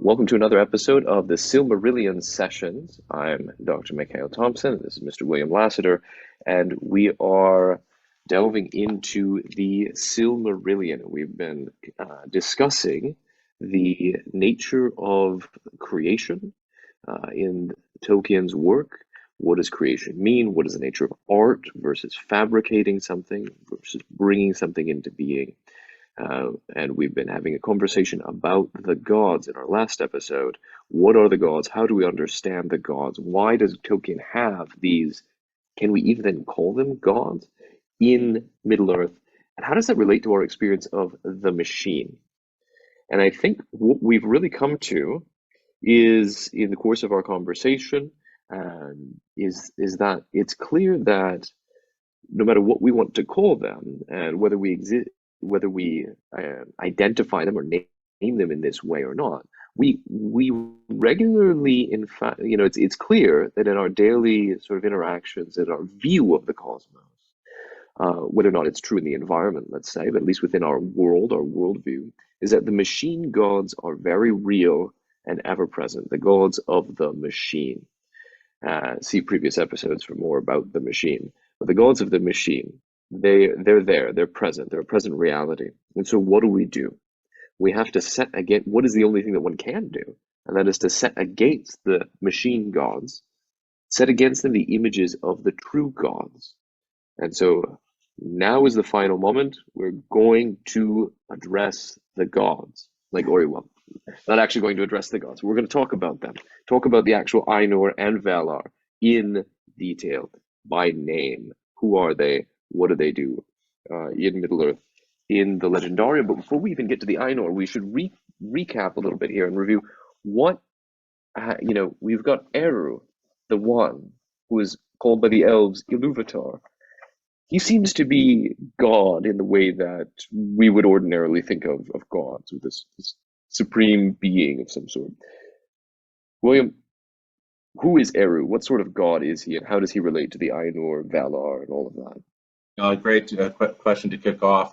Welcome to another episode of the Silmarillion sessions. I'm Dr. Mikael Thompson. This is Mr. William Lasseter, and we are delving into the Silmarillion. We've been discussing the nature of creation in Tolkien's work. What does creation mean? What is the nature of art versus fabricating something versus bringing something into being? And we've been having a conversation about the gods in our last episode. What are the gods? How do we understand the gods? Why does Tolkien have these, can we even call them gods, in Middle-earth? And how does that relate to our experience of the machine? And I think what we've really come to is, in the course of our conversation, is that it's clear that no matter what we want to call them, and whether we exist, whether we identify them or name them in this way or not, we regularly, in fact, it's clear that in our daily sort of interactions, in our view of the cosmos, whether or not it's true in the environment, let's say, but at least within our world, our worldview, is that the machine gods are very real and ever present. The gods of the machine. See previous episodes for more about the machine. But the gods of the machine, they're there, they're present, they're a present reality. And so what do? We have to set against, what is the only thing that one can do? And that is to set against the machine gods, set against them the images of the true gods. And so now is the final moment. We're going to address the gods. Well, not actually going to address the gods. We're going to talk about them. Talk about the actual Ainur and Valar in detail, by name. Who are they? What do they do in Middle-earth, in the Legendarium? But before we even get to the Ainur, we should recap a little bit here and review what, we've got Eru, the one who is called by the elves Ilúvatar. He seems to be God in the way that we would ordinarily think of gods, with this supreme being of some sort. William, who is Eru? What sort of god is he, and how does he relate to the Ainur, Valar, and all of that? Great question to kick off.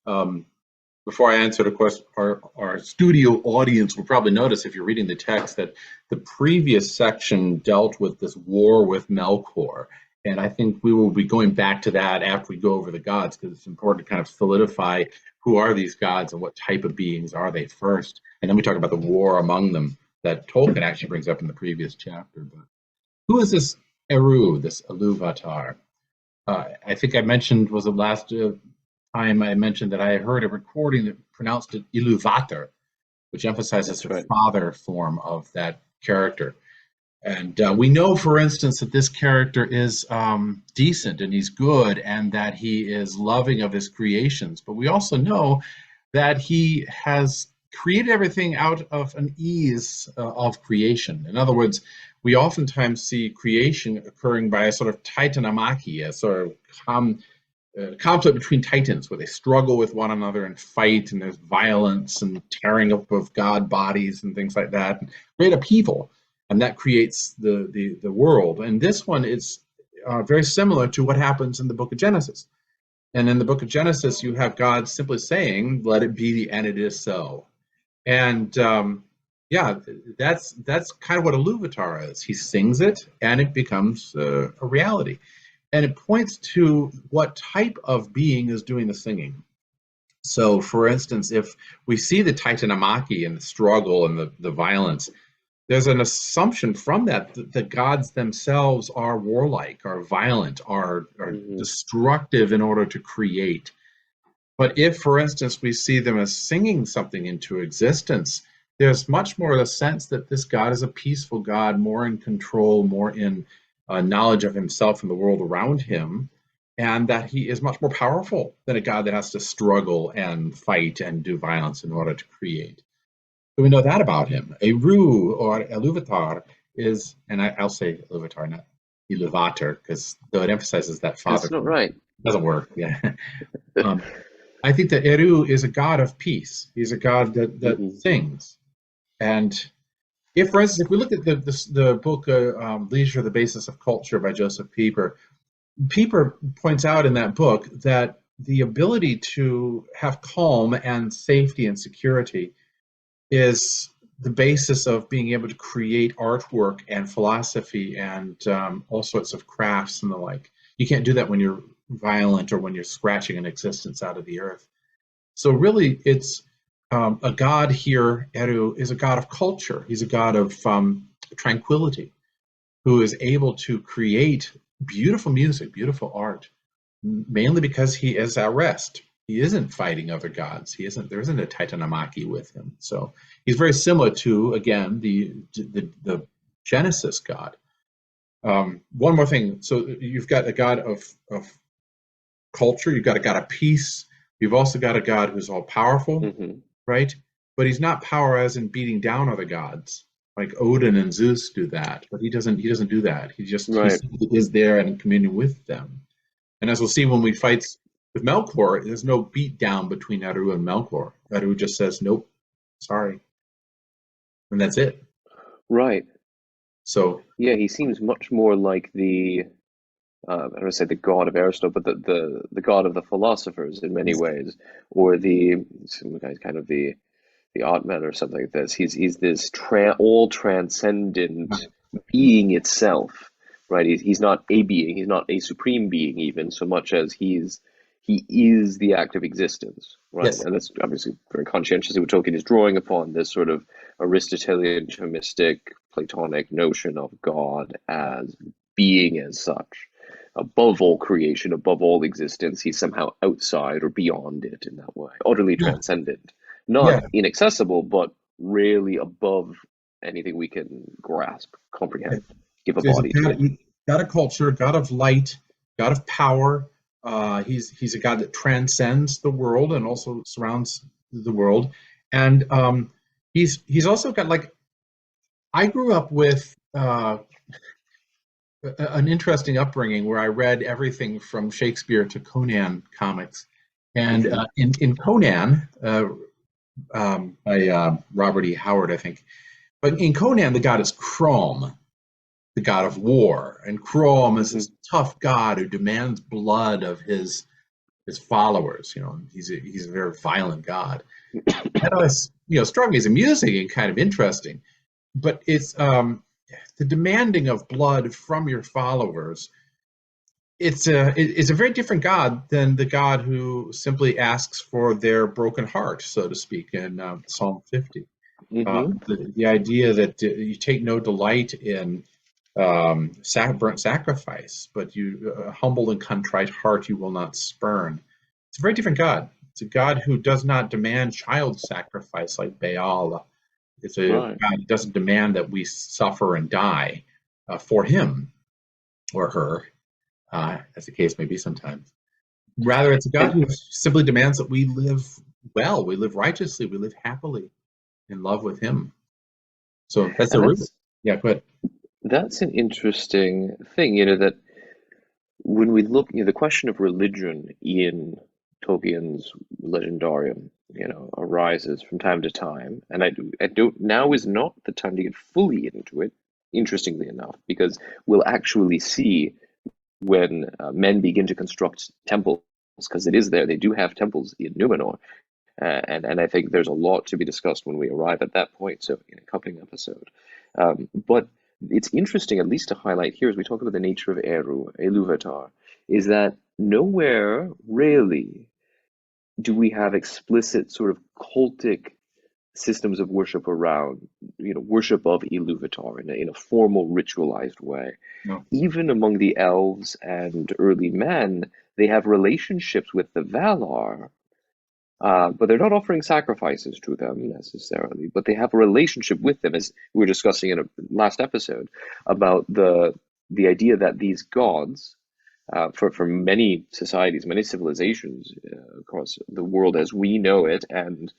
Before I answer the question, our studio audience will probably notice, if you're reading the text, that the previous section dealt with this war with Melkor. And I think we will be going back to that after we go over the gods, because it's important to kind of solidify who are these gods and what type of beings are they first. And then we talk about the war among them that Tolkien actually brings up in the previous chapter. But who is this Eru, this Ilúvatar? I think I mentioned, was the last time I mentioned that I heard a recording that pronounced it Ilúvatar, which emphasizes the father form of that character. And we know, for instance, that this character is decent and he's good and that he is loving of his creations. But we also know that he has created everything out of an ease of creation. In other words, we oftentimes see creation occurring by a sort of titanomachy, a sort of conflict between titans, where they struggle with one another and fight, and there's violence and tearing up of god bodies and things like that, and great upheaval. And that creates the world. And this one is very similar to what happens in the book of Genesis. And in the book of Genesis, you have God simply saying, let it be, and it is so. And that's kind of what Ilúvatar is. He sings it, and it becomes a reality. And it points to what type of being is doing the singing. So, for instance, if we see the titanomachy and the struggle and the violence, there's an assumption from that the gods themselves are warlike, are violent, are destructive in order to create. But if, for instance, we see them as singing something into existence, there's much more of a sense that this god is a peaceful god, more in control, more in knowledge of himself and the world around him, and that he is much more powerful than a god that has to struggle and fight and do violence in order to create. So we know that about him. Eru, or Ilúvatar, is, and I'll say Ilúvatar, not Ilúvatar, because though it emphasizes that father. That's not right. Doesn't work, yeah. I think that Eru is a god of peace. He's a god that sings. And if, for instance, if we look at the book Leisure, the Basis of Culture by Joseph Pieper, Pieper points out in that book that the ability to have calm and safety and security is the basis of being able to create artwork and philosophy and all sorts of crafts and the like. You can't do that when you're violent or when you're scratching an existence out of the earth. So really, it's a god here. Eru is a god of culture. He's a god of tranquility, who is able to create beautiful music, beautiful art, mainly because he is at rest. He isn't fighting other gods. There isn't a Titanomachy with him. So he's very similar to, again, the Genesis god. One more thing. So you've got a god of culture. You've got a god of peace. You've also got a god who's all powerful, right? But he's not power as in beating down other gods, like Odin and Zeus do that. But he doesn't do that. He is there and in communion with them. And as we'll see when we fight with Melkor, there's no beat down between Eru and Melkor. Eru just says, nope, sorry. And that's it. Right. So yeah, he seems much more like the I don't want to say the god of Aristotle, but the god of the philosophers in many ways, or some guys kind of the Atman or something like this. He's this all transcendent being itself, right? He's not a being, he's not a supreme being even so much as he is the act of existence, right? Yes. And that's obviously very conscientiously what Tolkien is drawing upon, this sort of Aristotelian, Thomistic, Platonic notion of God as being as such. Above all creation, above all existence, he's somehow outside or beyond it in that way, utterly transcendent. Not inaccessible, but really above anything we can grasp, comprehend, give a body to. God of culture, God of light, God of power. He's a god that transcends the world and also surrounds the world. And he's also got, like, I grew up with an interesting upbringing where I read everything from Shakespeare to Conan comics. And in Conan, by Robert E. Howard, I think. But in Conan, the god is Crom, the god of war. And Crom is this tough god who demands blood of his followers. He's a very violent god. And I was, struck me as amusing and kind of interesting. But it's the demanding of blood from your followers. It's a very different God than the God who simply asks for their broken heart, so to speak, in Psalm 50. The idea that you take no delight in burnt sacrifice, but a humble and contrite heart you will not spurn. It's a very different God. It's a God who does not demand child sacrifice like Baal. It's a God who doesn't demand that we suffer and die for him or her. As the case may be sometimes. Rather, it's a God who simply demands that we live well, we live righteously, we live happily in love with him. So that's the root. Yeah, go ahead. That's an interesting thing, that when we look, the question of religion in Tolkien's Legendarium, arises from time to time, and I don't. Now is not the time to get fully into it. Interestingly enough, because we'll actually see when men begin to construct temples, because it is there. They do have temples in Numenor, and I think there's a lot to be discussed when we arrive at that point. So in a accompanying episode, but it's interesting, at least to highlight here, as we talk about the nature of Eru, Iluvatar, is that nowhere really do we have explicit sort of cultic systems of worship around, worship of Iluvatar in a formal, ritualized way. No. Even among the elves and early men, they have relationships with the Valar, but they're not offering sacrifices to them necessarily, but they have a relationship with them, as we were discussing in a last episode, about the idea that these gods, for many societies, many civilizations across the world as we know it, and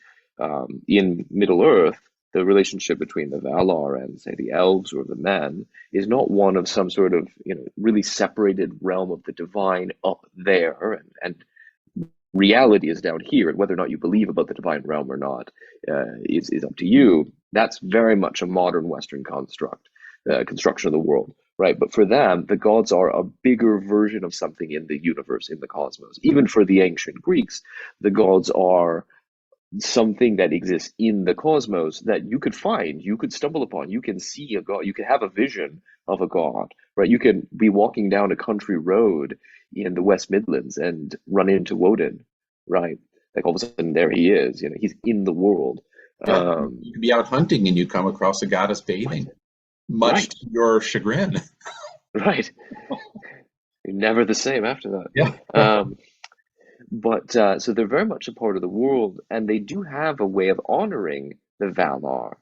in Middle-earth, the relationship between the Valar and, say, the elves or the men is not one of some sort of, really separated realm of the divine up there, and reality is down here, and whether or not you believe about the divine realm or not is up to you. That's very much a modern Western construction of the world, right? But for them, the gods are a bigger version of something in the universe, in the cosmos. Even for the ancient Greeks, the gods are something that exists in the cosmos that you could find, you could stumble upon, you can see a god, you can have a vision of a god, right? You can be walking down a country road in the West Midlands and run into Woden, right? Like all of a sudden there he is, he's in the world. Yeah, you can be out hunting and you come across a goddess bathing, much Right, to your chagrin. right. You're never the same after Yeah, that. But so they're very much a part of the world, and they do have a way of honoring the Valar,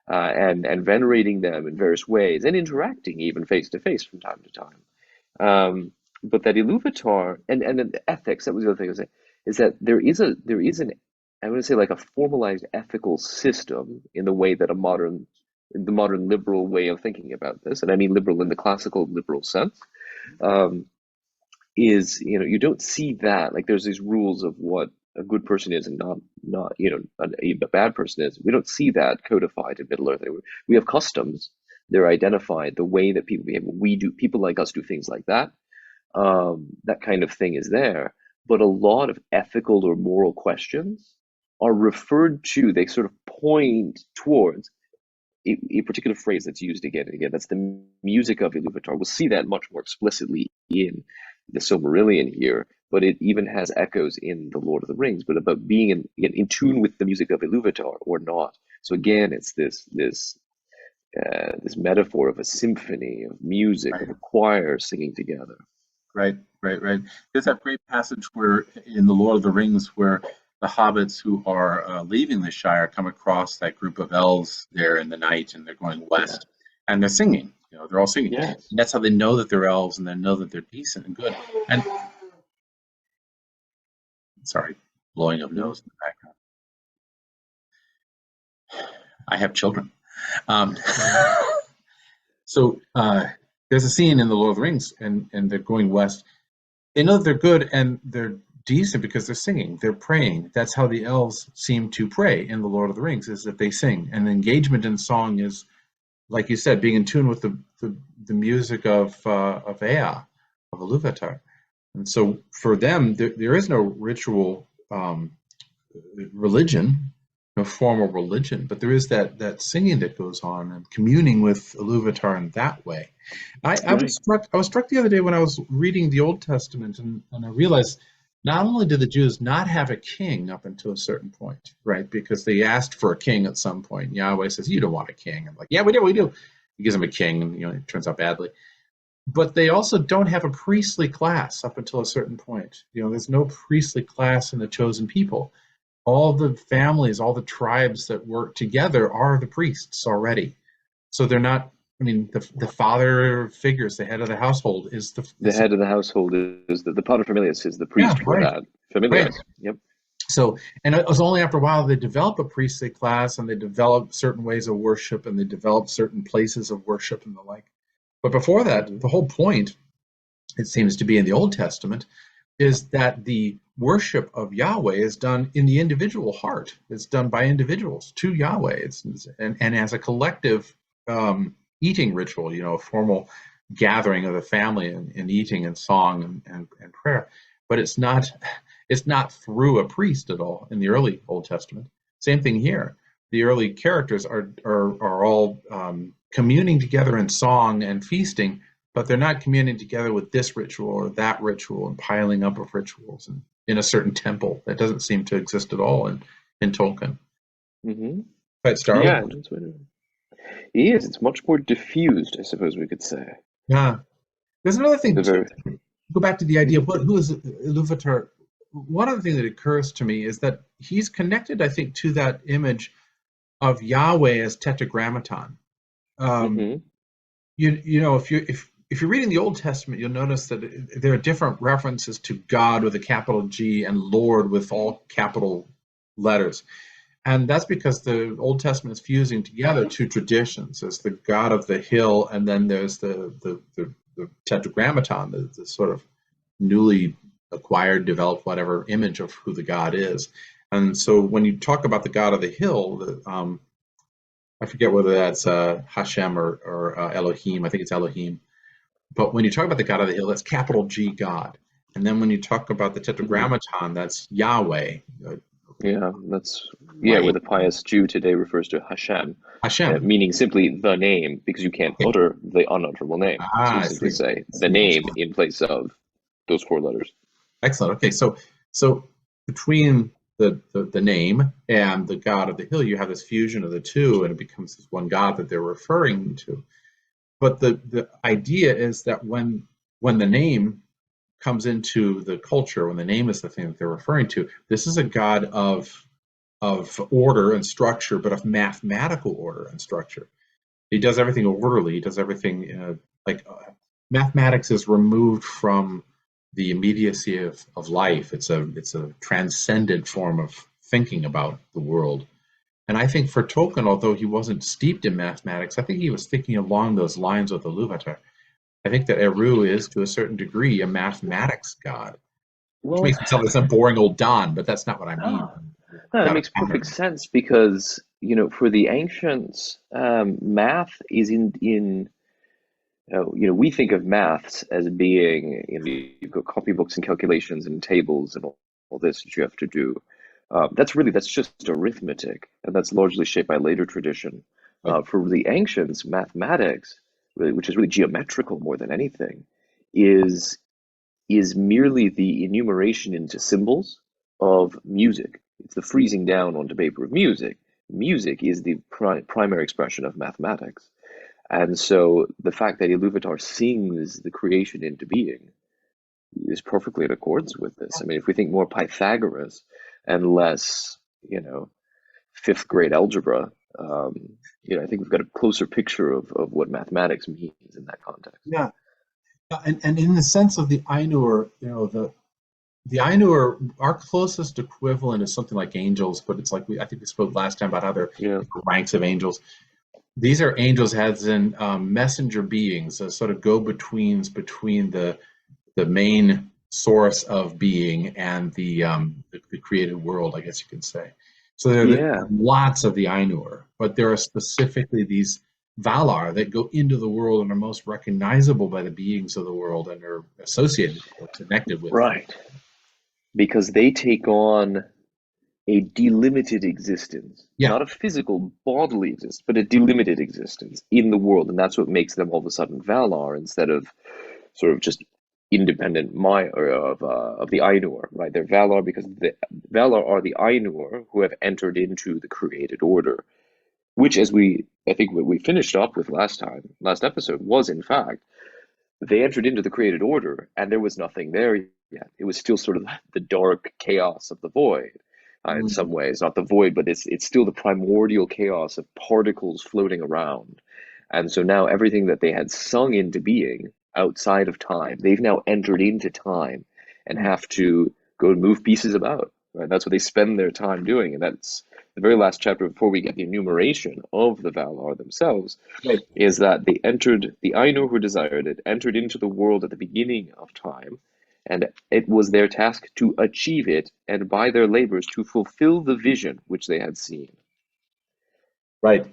and venerating them in various ways, and interacting even face to face from time to time. But that Iluvatar and then the ethics, that was the other thing I was saying, is that there is an I would say like a formalized ethical system in the way that the modern liberal way of thinking about this, and I mean liberal in the classical liberal sense. Um, is you don't see that, like there's these rules of what a good person is and not a bad person is. We don't see that codified in Middle Earth. We have customs, they're identified, the way that people behave. We do, people like us do things like that. That kind of thing is there, but a lot of ethical or moral questions are referred to, they sort of point towards a particular phrase that's used again and again. That's the music of Iluvatar. We'll see that much more explicitly in the Silmarillion here, but it even has echoes in the Lord of the Rings, but about being in tune with the music of Iluvatar or not. So again, it's this metaphor of a symphony of music, of right, a choir singing together. right. There's that great passage where in the Lord of the Rings where the hobbits who are leaving the Shire come across that group of elves there in the night, and they're going Yeah. west, and they're singing. They're all singing. Yes. And that's how they know that they're elves, and they know that they're decent and good. And sorry, blowing of No. nose in the background. I have children. Um, so there's a scene in the Lord of the Rings, and they're going west. They know that they're good and they're decent because they're singing, they're praying. That's how the elves seem to pray in the Lord of the Rings, is that they sing. And the engagement in song is, like you said, being in tune with the music of Ea, of Iluvatar. And so for them, there is no ritual religion, no formal religion, but there is that singing that goes on and communing with Iluvatar in that way. I was Right. struck the other day when I was reading the Old Testament, and I realized not only did the Jews not have a king up until a certain point, right? Because they asked for a king at some point. Yahweh says, "You don't want a king." I'm like, "Yeah, we do. He gives them a king, and it turns out badly. But they also don't have a priestly class up until a certain point. There's no priestly class in the chosen people. All the families, all the tribes that work together are the priests already. So they're not. I mean, the father figures, the head of the household, is The head of the household is the paterfamilias, is the yeah, priest for right, that. right. Familias. Yep. So, and it was only after a while they develop a priestly class, and they develop certain ways of worship, and they develop certain places of worship and the like. But before that, Hmm. the whole point, it seems to be in the Old Testament, is that the worship of Yahweh is done in the individual heart. It's done by individuals to Yahweh. And as a collective eating ritual, a formal gathering of the family and eating and song and prayer. But it's not through a priest at all in the early Old Testament. Same thing here. The early characters are all communing together in song and feasting, but they're not communing together with this ritual or that ritual and piling up of rituals and in a certain temple. That doesn't seem to exist at all in Tolkien. Hmm. Quite Yeah, startling. that's what it is. It's much more diffused, I suppose we could say. Yeah. There's another thing The to very. go back to the idea of who is Iluvatar. One other thing that occurs to me is that he's connected, I think, to that image of Yahweh as Tetragrammaton. Um, Hmm. if you're reading the Old Testament, you'll notice that there are different references to God with a capital G and Lord with all capital letters. And that's because the Old Testament is fusing together two traditions. There's the God of the hill, and then there's the Tetragrammaton, the sort of newly acquired, developed, whatever image of who the God is. And so when you talk about the God of the hill, I forget whether that's Hashem or Elohim. I think it's Elohim. But when you talk about the God of the hill, that's capital G God. And then when you talk about the Hmm. Tetragrammaton, that's Yahweh. Yeah, that's Yeah, where Right. the pious Jew today refers to Hashem, Hashem. meaning simply the name, because you can't Okay. utter the unutterable name. So you I simply see. say the See. name in place of those four letters. Excellent. Okay, so between the name and the god of the hill, you have this fusion of the two, and it becomes this one god that they're referring to. But the idea is that when the name comes into the culture, when the name is the thing that they're referring to, this is a god of order and structure, but of mathematical order and structure. He does everything orderly. He does everything mathematics is removed from the immediacy of life. It's a transcendent form of thinking about the world. And I think for Tolkien, although he wasn't steeped in mathematics, I think he was thinking along those lines with the Luvatar. I think that Eru is, to a certain degree, a mathematics god, which Well, makes me sound like some boring old Don, but that's not what I mean. no, no, that Not a makes perfect pattern. sense because, for the ancients, math is we think of maths as being, you've got copybooks and calculations and tables and all this that you have to do. That's just arithmetic, and that's largely shaped by later tradition. Right. For the ancients, mathematics, really, which is really geometrical more than anything, is is merely the enumeration into symbols of music. It's the freezing down onto paper of music. Music is the primary expression of mathematics. And so the fact that Iluvatar sings the creation into being is perfectly in accordance with this. I mean, if we think more Pythagoras and less, fifth grade algebra, I think we've got a closer picture of what mathematics means in that context. Yeah. And in the sense of the Ainur, the Ainur, our closest equivalent is something like angels, but it's like I think we spoke last time about how there Yeah. are ranks of angels. These are angels as in messenger beings, sort of go-betweens between the main source of being and the created world, I guess you could say. So there are Yeah. lots of the Ainur, but there are specifically these Valar that go into the world and are most recognizable by the beings of the world and are associated or connected with. Right. Because they take on a delimited existence, Yeah, not a physical bodily existence, but a delimited existence in the world, and that's what makes them all of a sudden Valar instead of sort of just independent Maiar of the Ainur, right? They're Valar because the Valar are the Ainur who have entered into the created order, which, I think what we finished up with last episode, was in fact they entered into the created order, and there was nothing there yet. It was still sort of the dark chaos of the void, in some ways. Not the void, but it's still the primordial chaos of particles floating around. And so now everything that they had sung into being outside of time, they've now entered into time and have to go and move pieces about. Right? That's what they spend their time doing, and that's the very last chapter before we get the enumeration of the Valar themselves, right. is that the Ainur who desired it, entered into the world at the beginning of time, and it was their task to achieve it, and by their labors to fulfill the vision which they had seen. Right.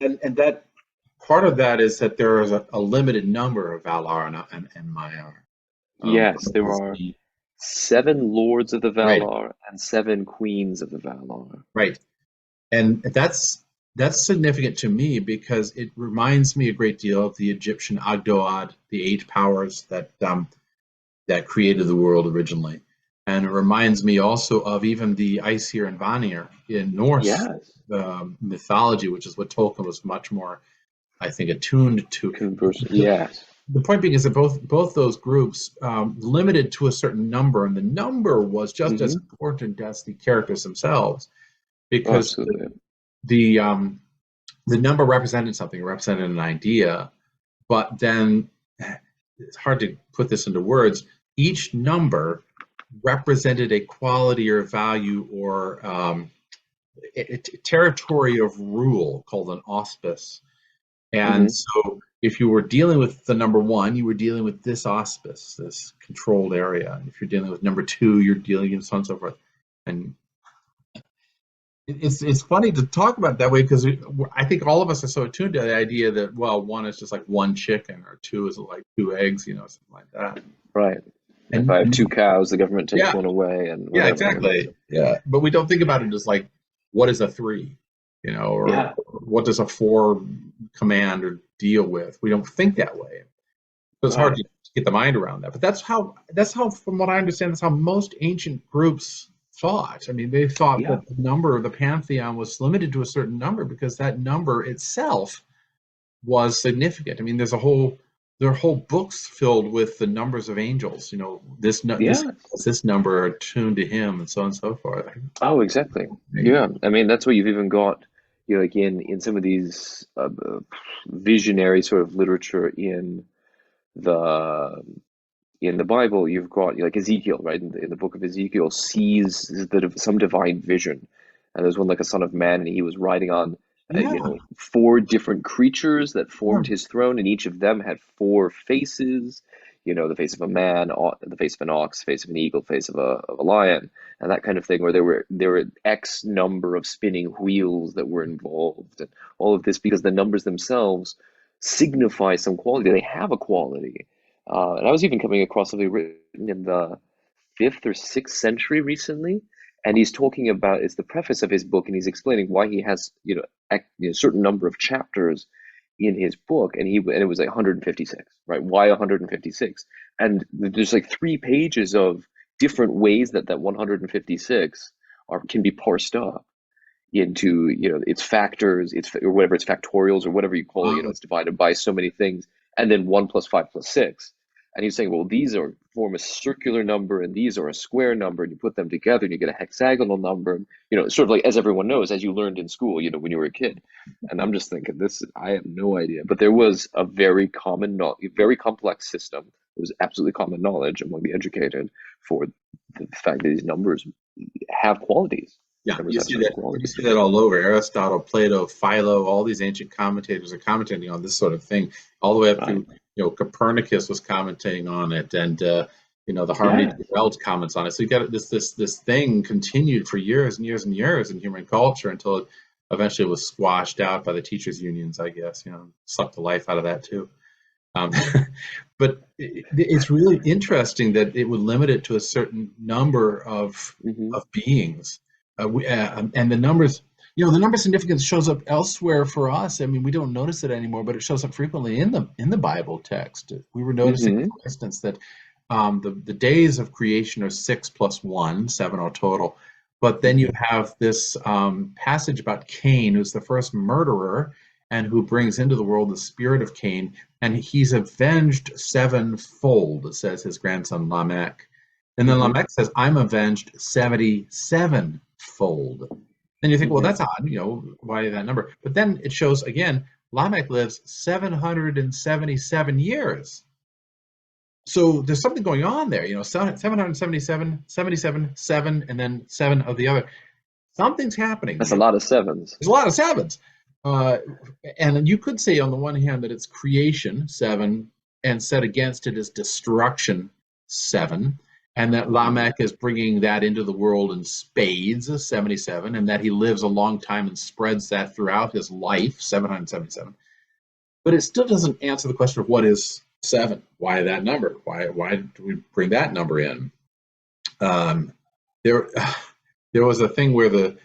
And that part of that is that there is a limited number of Valar and Maiar. Yes, there are 7 lords of the Right. Valar and 7 queens of the Valar. Right. And that's significant to me because it reminds me a great deal of the Egyptian Agdoad, the 8 powers that created the world originally. And it reminds me also of even the Aesir and Vanir in Norse mythology, which is what Tolkien was much more, I think, attuned to. Yes. The point being is that both those groups limited to a certain number, and the number was just as important as the characters themselves, because the number represented something, represented an idea, but then it's hard to put this into words. Each number represented a quality or value or a territory of rule called an auspice. And so if you were dealing with the number 1, you were dealing with this auspice, this controlled area. If you're dealing with number 2, you're dealing with so on and so forth. And it's funny to talk about it that way because I think all of us are so attuned to the idea that, well, 1 is just like 1 chicken or 2 is like 2 eggs, something like that. Right. And if I have 2 cows, the government takes one away, and whatever. Yeah, exactly. Yeah, but we don't think about it as like what is a 3? You know, or Yeah. what does a 4 command or deal with? We don't think that way. So it's hard Right. to get the mind around that. But that's how, from what I understand, that's how most ancient groups thought. I mean, they thought Yeah. that the number of the pantheon was limited to a certain number because that number itself was significant. I mean, there are whole books filled with the numbers of angels. You know, Yeah. this number are tuned to him, and so on and so forth. Oh, exactly. Yeah. I mean, that's what you've even got, like in some of these visionary sort of literature the in the Bible. You've got like Ezekiel, right? In the book of Ezekiel, sees some divine vision, and there's one like a son of man, and he was riding on, Yeah, 4 different creatures that yeah, formed his throne, and each of them had 4 faces. The face of a man, the face of an ox, face of an eagle, face of a lion, and that kind of thing. Where there were X number of spinning wheels that were involved, and all of this because the numbers themselves signify some quality. They have a quality. And I was even coming across something written in the 5th or 6th century recently, and he's talking about it's the preface of his book, and he's explaining why he has a certain number of chapters in his book, and it was like 156, right? Why 156? And there's like 3 pages of different ways that 156 can be parsed up into its factors, or whatever, its factorials, or whatever you call it. wow, It's divided by so many things, and then 1 plus 5 plus 6. And he's saying, well, these form a circular number, and these are a square number, and you put them together, and you get a hexagonal number. Sort of like, as everyone knows, as you learned in school, when you were a kid. And I'm just thinking, I have no idea, but there was a very very complex system. It was absolutely common knowledge among the educated for the fact that these numbers have qualities. yeah. Numbers You have see certain that. You qualities. see that all over. Aristotle, Plato, Philo, all these ancient commentators are commenting on this sort of thing, all the way up Right. through. Copernicus was commenting on it, and the harmony of Yeah. the worlds comments on it. So you got this thing continued for years and years and years in human culture until it eventually was squashed out by the teachers' unions, I guess. Sucked the life out of that too. Um, but it's really interesting that it would limit it to a certain number of Hmm. beings, and the numbers. The number significance shows up elsewhere for us. I mean, we don't notice it anymore, but it shows up frequently in the Bible text. We were noticing, Hmm. for instance, that the days of creation are 6 plus 1, 7 all total. But then you Hmm. have this passage about Cain, who's the first murderer and who brings into the world the spirit of Cain, and he's avenged sevenfold, says his grandson Lamech. And then Hmm. Lamech says, I'm avenged 77-fold. Then you think, well, Hmm. that's odd, why that number? But then it shows again, Lamech lives 777 years. So there's something going on there, 777, 77, 7, and then 7 of the other. Something's happening. That's a lot of sevens. There's a lot of sevens. Uh, and you could say, on the one hand, that it's creation, 7, and set against it is destruction, 7, and that Hmm. Lamech is bringing that into the world in spades, 77, and that he lives a long time and spreads that throughout his life, 777. But it still doesn't answer the question of what is 7? Why that number? Why do we bring that number in? Um, there, there was a thing where the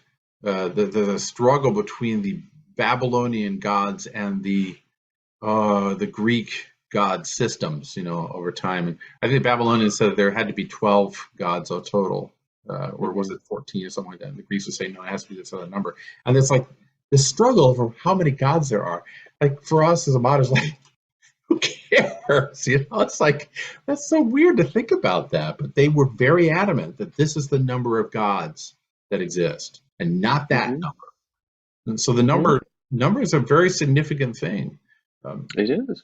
struggle between the Babylonian gods and the Greek god systems, over time. And I think the Babylonians said there had to be 12 gods all total, or was Hmm. it 14 or something like that? And the Greeks would say no, it has to be this other number. And it's like this struggle over how many gods there are. Like for us as a modern, like who cares? It's like that's so weird to think about that. But they were very adamant that this is the number of gods that exist, and not that Hmm. number. And so the Hmm. number is a very significant thing. Um, It is.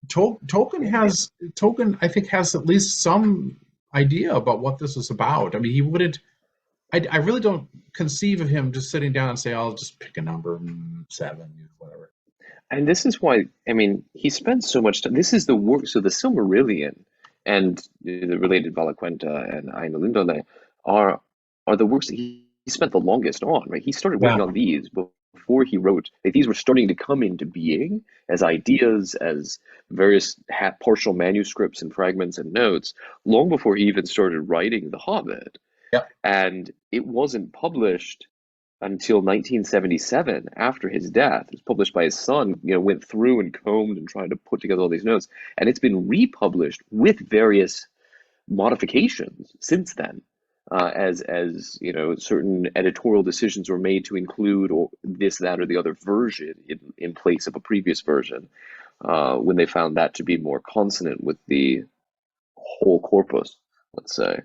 Tolkien, I think, has at least some idea about what this is about. I mean, he wouldn't. I really don't conceive of him just sitting down and say, "I'll just pick a number, 7, whatever." And this is why, I mean, he spends so much time. This is the work. So the Silmarillion and the related Valaquenta and Ainulindale are the works that he spent the longest on, right? He started Yeah, working on these before he wrote. Like, these were starting to come into being as ideas, as various partial manuscripts and fragments and notes, long before he even started writing The Hobbit. yeah, And it wasn't published until 1977, after his death. It was published by his son, went through and combed and tried to put together all these notes. And it's been republished with various modifications since then, as certain editorial decisions were made to include or this, that, or the other version in place of a previous version, when they found that to be more consonant with the whole corpus, let's say.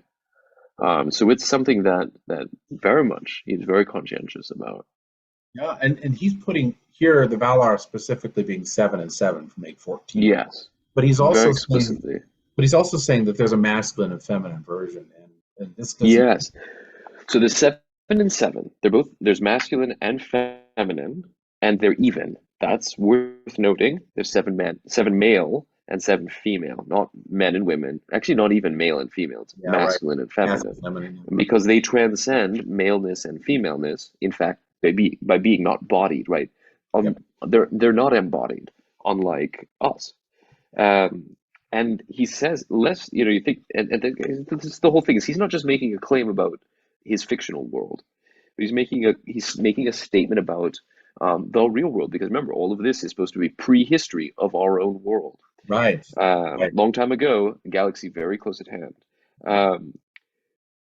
So it's something that very much he's very conscientious about. Yeah, and he's putting here the Valar specifically being 7 and 7 from make 14. Yes, But he's very also saying, explicitly. that there's a masculine and feminine version, and this doesn't. Yes. So there's 7 and 7. There's masculine and feminine, and they're even. That's worth noting. There's 7 male and 7 female, not men and women. Actually, not even male and female. It's masculine and feminine. Feminine. Because they transcend maleness and femaleness. In fact, by being not bodied, right? Yep. They're not embodied, unlike us. And he says, you think, and this is the whole thing, is he's not just making a claim about his fictional world, but he's making a statement about the real world. Because remember, all of this is supposed to be prehistory of our own world. Right. Long time ago, a galaxy very close at hand.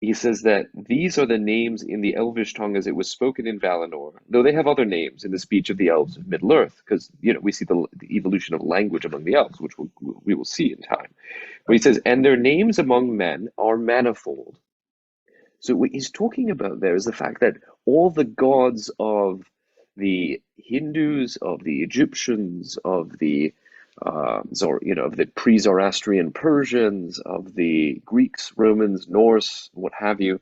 He says that these are the names in the Elvish tongue as it was spoken in Valinor, though they have other names in the speech of the elves of Middle-earth, because we see the evolution of language among the elves, which we will see in time. But he says, and their names among men are manifold. So what he's talking about there is the fact that all the gods of the Hindus, of the Egyptians, of the of the pre-Zoroastrian Persians, of the Greeks, Romans, Norse, what have you,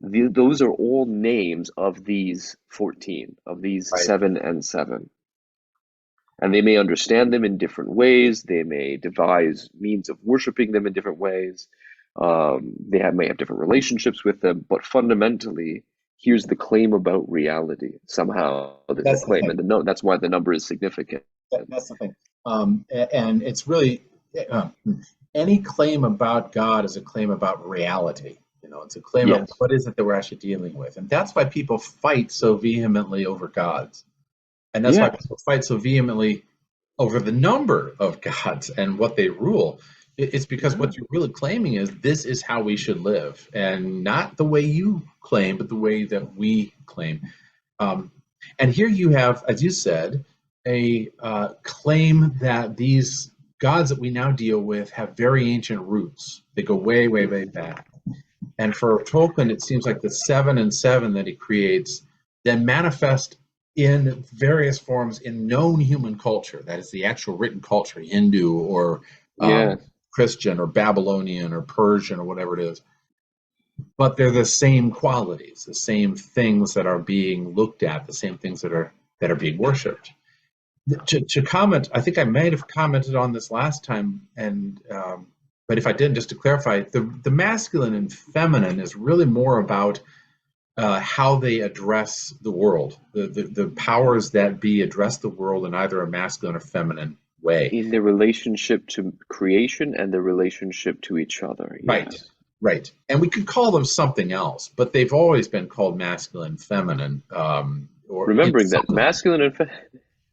those are all names of these 14, of these Right. 7 and 7. And they may understand them in different ways. They may devise means of worshiping them in different ways. May have different relationships with them, but fundamentally, here's the claim about reality. Somehow there's That's a claim, the and that's why the number is significant. That's the thing. And it's really any claim about God is a claim about reality. It's a claim of what is it that we're actually dealing with, and that's why people fight so vehemently over gods, and that's why people fight so vehemently over the number of gods and what they rule. It's because what you're really claiming is this is how we should live, and not the way you claim, but the way that we claim. And here you have, as you said, a claim that these gods that we now deal with have very ancient roots. They go way, way, way back. And for Tolkien, it seems like the 7 and 7 that he creates then manifest in various forms in known human culture. That is the actual written culture, Hindu or Christian or Babylonian or Persian or whatever it is. But they're the same qualities, the same things that are being looked at, the same things that are being worshipped. To comment, I think I might have commented on this last time, but if I didn't, just to clarify, the masculine and feminine is really more about how they address the world. The powers that be address the world in either a masculine or feminine way. In their relationship to creation and their relationship to each other. Yes. Right. And we could call them something else, but they've always been called masculine, feminine. Remembering that masculine and feminine,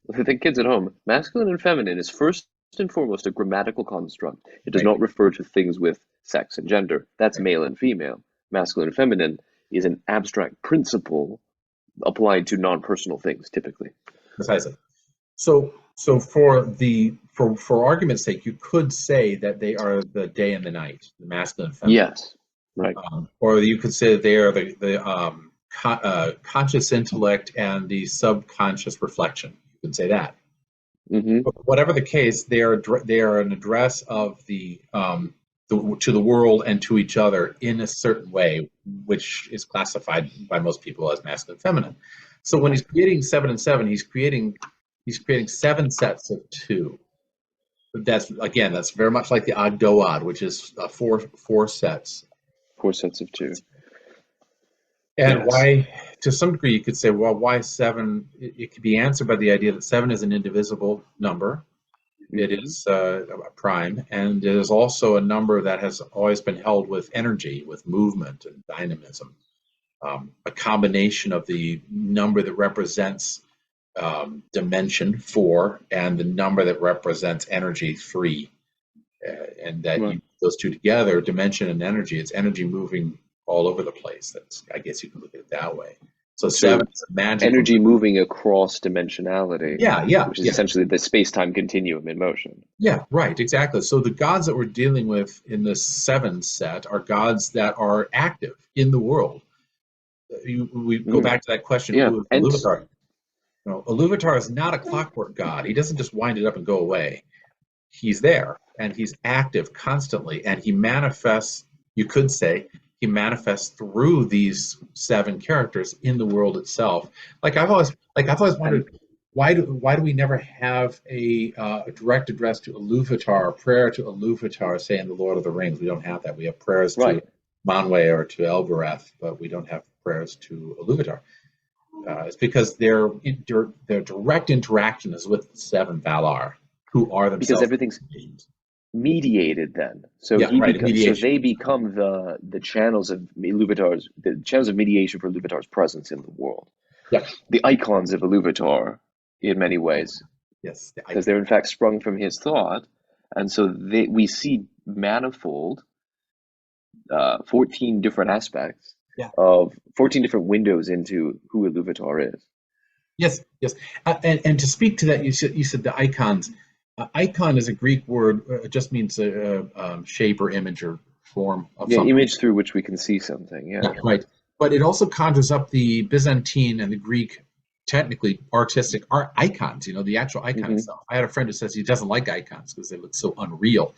the kids at home, masculine and feminine is first and foremost a grammatical construct. It does not refer to things with sex and gender. That's male and female. Masculine and feminine is an abstract principle applied to non-personal things, typically. Precisely. So for argument's sake, you could say that they are the day and the night, the masculine and feminine. Yes, right. Or you could say that they are the conscious intellect and the subconscious reflection. You could say that. Mm-hmm. But whatever the case, they are an address of to the world and to each other in a certain way, which is classified by most people as masculine and feminine. So when he's creating 7 and 7, he's creating 7 sets of 2. That's very much like the Ogdoad, which is four sets. 4 sets of 2. And why, to some degree, you could say, well, why 7? It could be answered by the idea that 7 is an indivisible number. It is a prime, and it is also a number that has always been held with energy, with movement and dynamism. a combination of the number that represents dimension 4 and the number that represents energy 3. And that you put those two together, dimension and energy, it's energy moving all over the place. That's, I guess you can look at it that way. So 7 is a magical energy moving across dimensionality. Yeah, which is essentially the space-time continuum in motion. Yeah, right, exactly. So the gods that we're dealing with in this 7 set are gods that are active in the world. We go back to that question, who is Iluvatar? Iluvatar is not a clockwork god. He doesn't just wind it up and go away. He's there, and he's active constantly, and he manifests, you could say, he manifests through these 7 characters in the world itself. I've always wondered, why do we never have a direct address to Iluvatar, a prayer to Iluvatar, say in the Lord of the Rings? We don't have that. We have prayers to Manwë or to Elbereth, but we don't have prayers to Iluvatar. It's because their direct interaction is with the 7 Valar, who are themselves. Because everything's mediated then. So they become the channels of Iluvatar's, the channels of mediation for Iluvatar's presence in the world. Yes. The icons of Iluvatar in many ways. Yes. Because they're in fact sprung from his thought. And so we see manifold 14 different aspects of 14 different windows into who Iluvatar is. Yes. And to speak to that, you said the icons. Icon is a Greek word. It just means a shape or image or form of something. Image through which we can see something. Yeah, right. But it also conjures up the Byzantine and the Greek, technically artistic art icons. The actual icon itself. I had a friend who says he doesn't like icons because they look so unreal.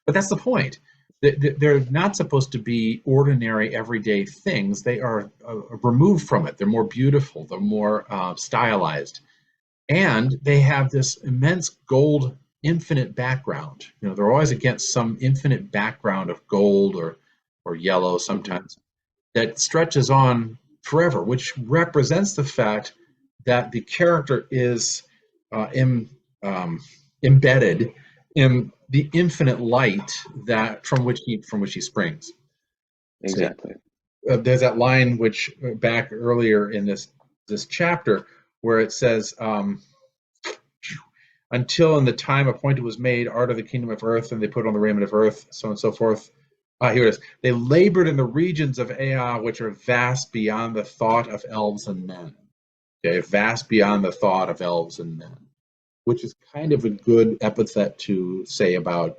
But that's the point. They're not supposed to be ordinary, everyday things. They are removed from it. They're more beautiful. They're more stylized, and they have this immense gold infinite background. They're always against some infinite background of gold or yellow sometimes that stretches on forever, which represents the fact that the character is embedded in the infinite light that from which he springs. Exactly. So, there's that line which back earlier in this chapter where it says, until in the time appointed was made, art of the kingdom of earth, and they put on the raiment of earth, so on and so forth. Here it is. They labored in the regions of Ea, which are vast beyond the thought of elves and men. Okay, vast beyond the thought of elves and men, which is kind of a good epithet to say about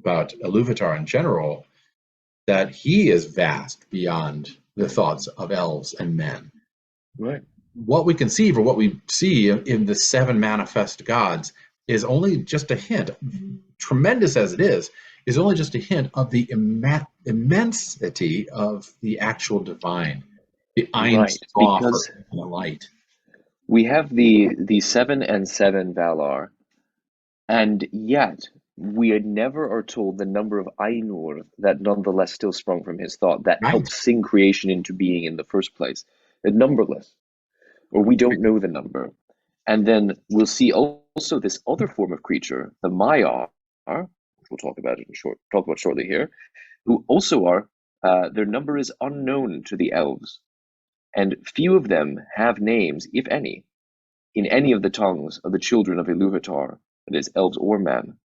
Iluvatar in general, that he is vast beyond the thoughts of elves and men. Right. What we conceive or what we see in the 7 manifest gods is only just a hint, tremendous as it is only just a hint of the immensity of the actual divine, the Ein Sof, because the light. We have the 7 and 7 Valar, and yet we never are told the number of Ainur that nonetheless still sprung from his thought that helped sing creation into being in the first place. They're numberless, or we don't know the number. And then we'll see also this other form of creature, the Maiar, which we'll talk about shortly here, who also are, their number is unknown to the elves. And few of them have names, if any, in any of the tongues of the children of Iluvatar, that is, elves or men,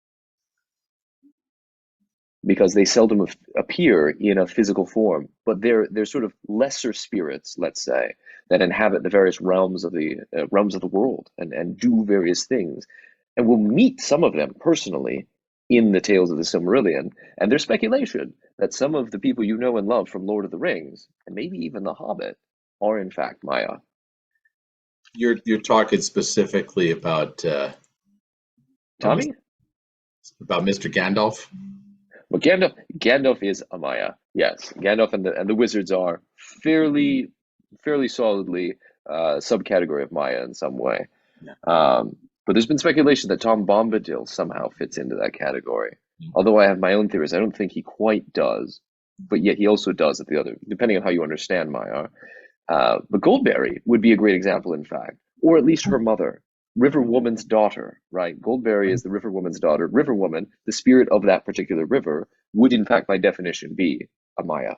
because they seldom appear in a physical form, but they're sort of lesser spirits, let's say, that inhabit the various realms of the world and do various things. And we'll meet some of them personally in the Tales of the Silmarillion, and there's speculation that some of the people you know and love from Lord of the Rings, and maybe even The Hobbit, are in fact Maiar. You're talking specifically about Tommy? About Mr. Gandalf? Well, Gandalf is a Maiar, yes. Gandalf and the wizards are fairly solidly subcategory of Maiar in some way. Yeah. But there's been speculation that Tom Bombadil somehow fits into that category. Although I have my own theories, I don't think he quite does. But yet he also does at the other, depending on how you understand Maiar. But Goldberry would be a great example, in fact, or at least her mother, River Woman's daughter, right? Goldberry is the River Woman's daughter. River Woman, the spirit of that particular river, would in fact, by definition, be a Maiar.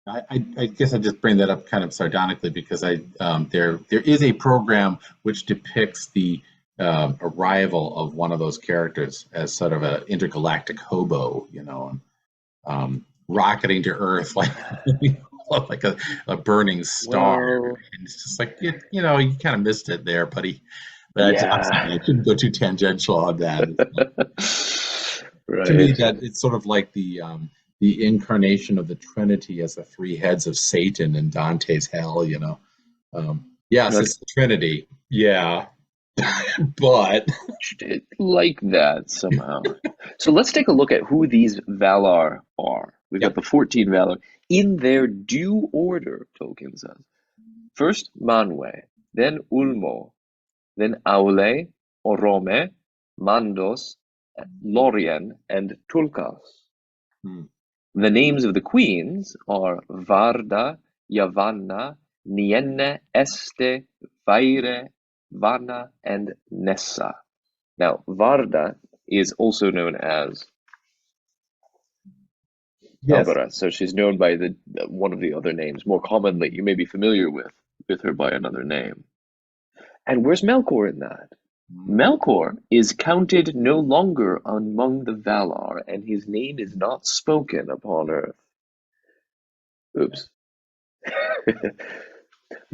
I guess I just bring that up kind of sardonically because there is a program which depicts the arrival of one of those characters as sort of an intergalactic hobo, rocketing to Earth like like a burning star. Well, And it's just like you kind of missed it there, buddy. But I'm yeah. sorry, I shouldn't go too tangential on that. To me, Right. that it's sort of like the incarnation of the Trinity as the three heads of Satan in Dante's Hell. Yes, Okay. it's the Trinity. Yeah, but Like that somehow. So let's take a look at who these Valar are. We've got yep. the 14 Valar in their due order, Tolkien says. First, Manwë, then Ulmo, then Aule, Orome, Mandos, Lorien, and Tulkas. Hmm. The names of the queens are Varda, Yavanna, Nienne, Este, Vaire, Vana, and Nessa. Now, Varda is also known as Yes. Elbereth, so she's known by one of the other names. More commonly, you may be familiar with her by another name. And where's Melkor in that? Melkor is counted no longer among the Valar, and his name is not spoken upon earth. Oops.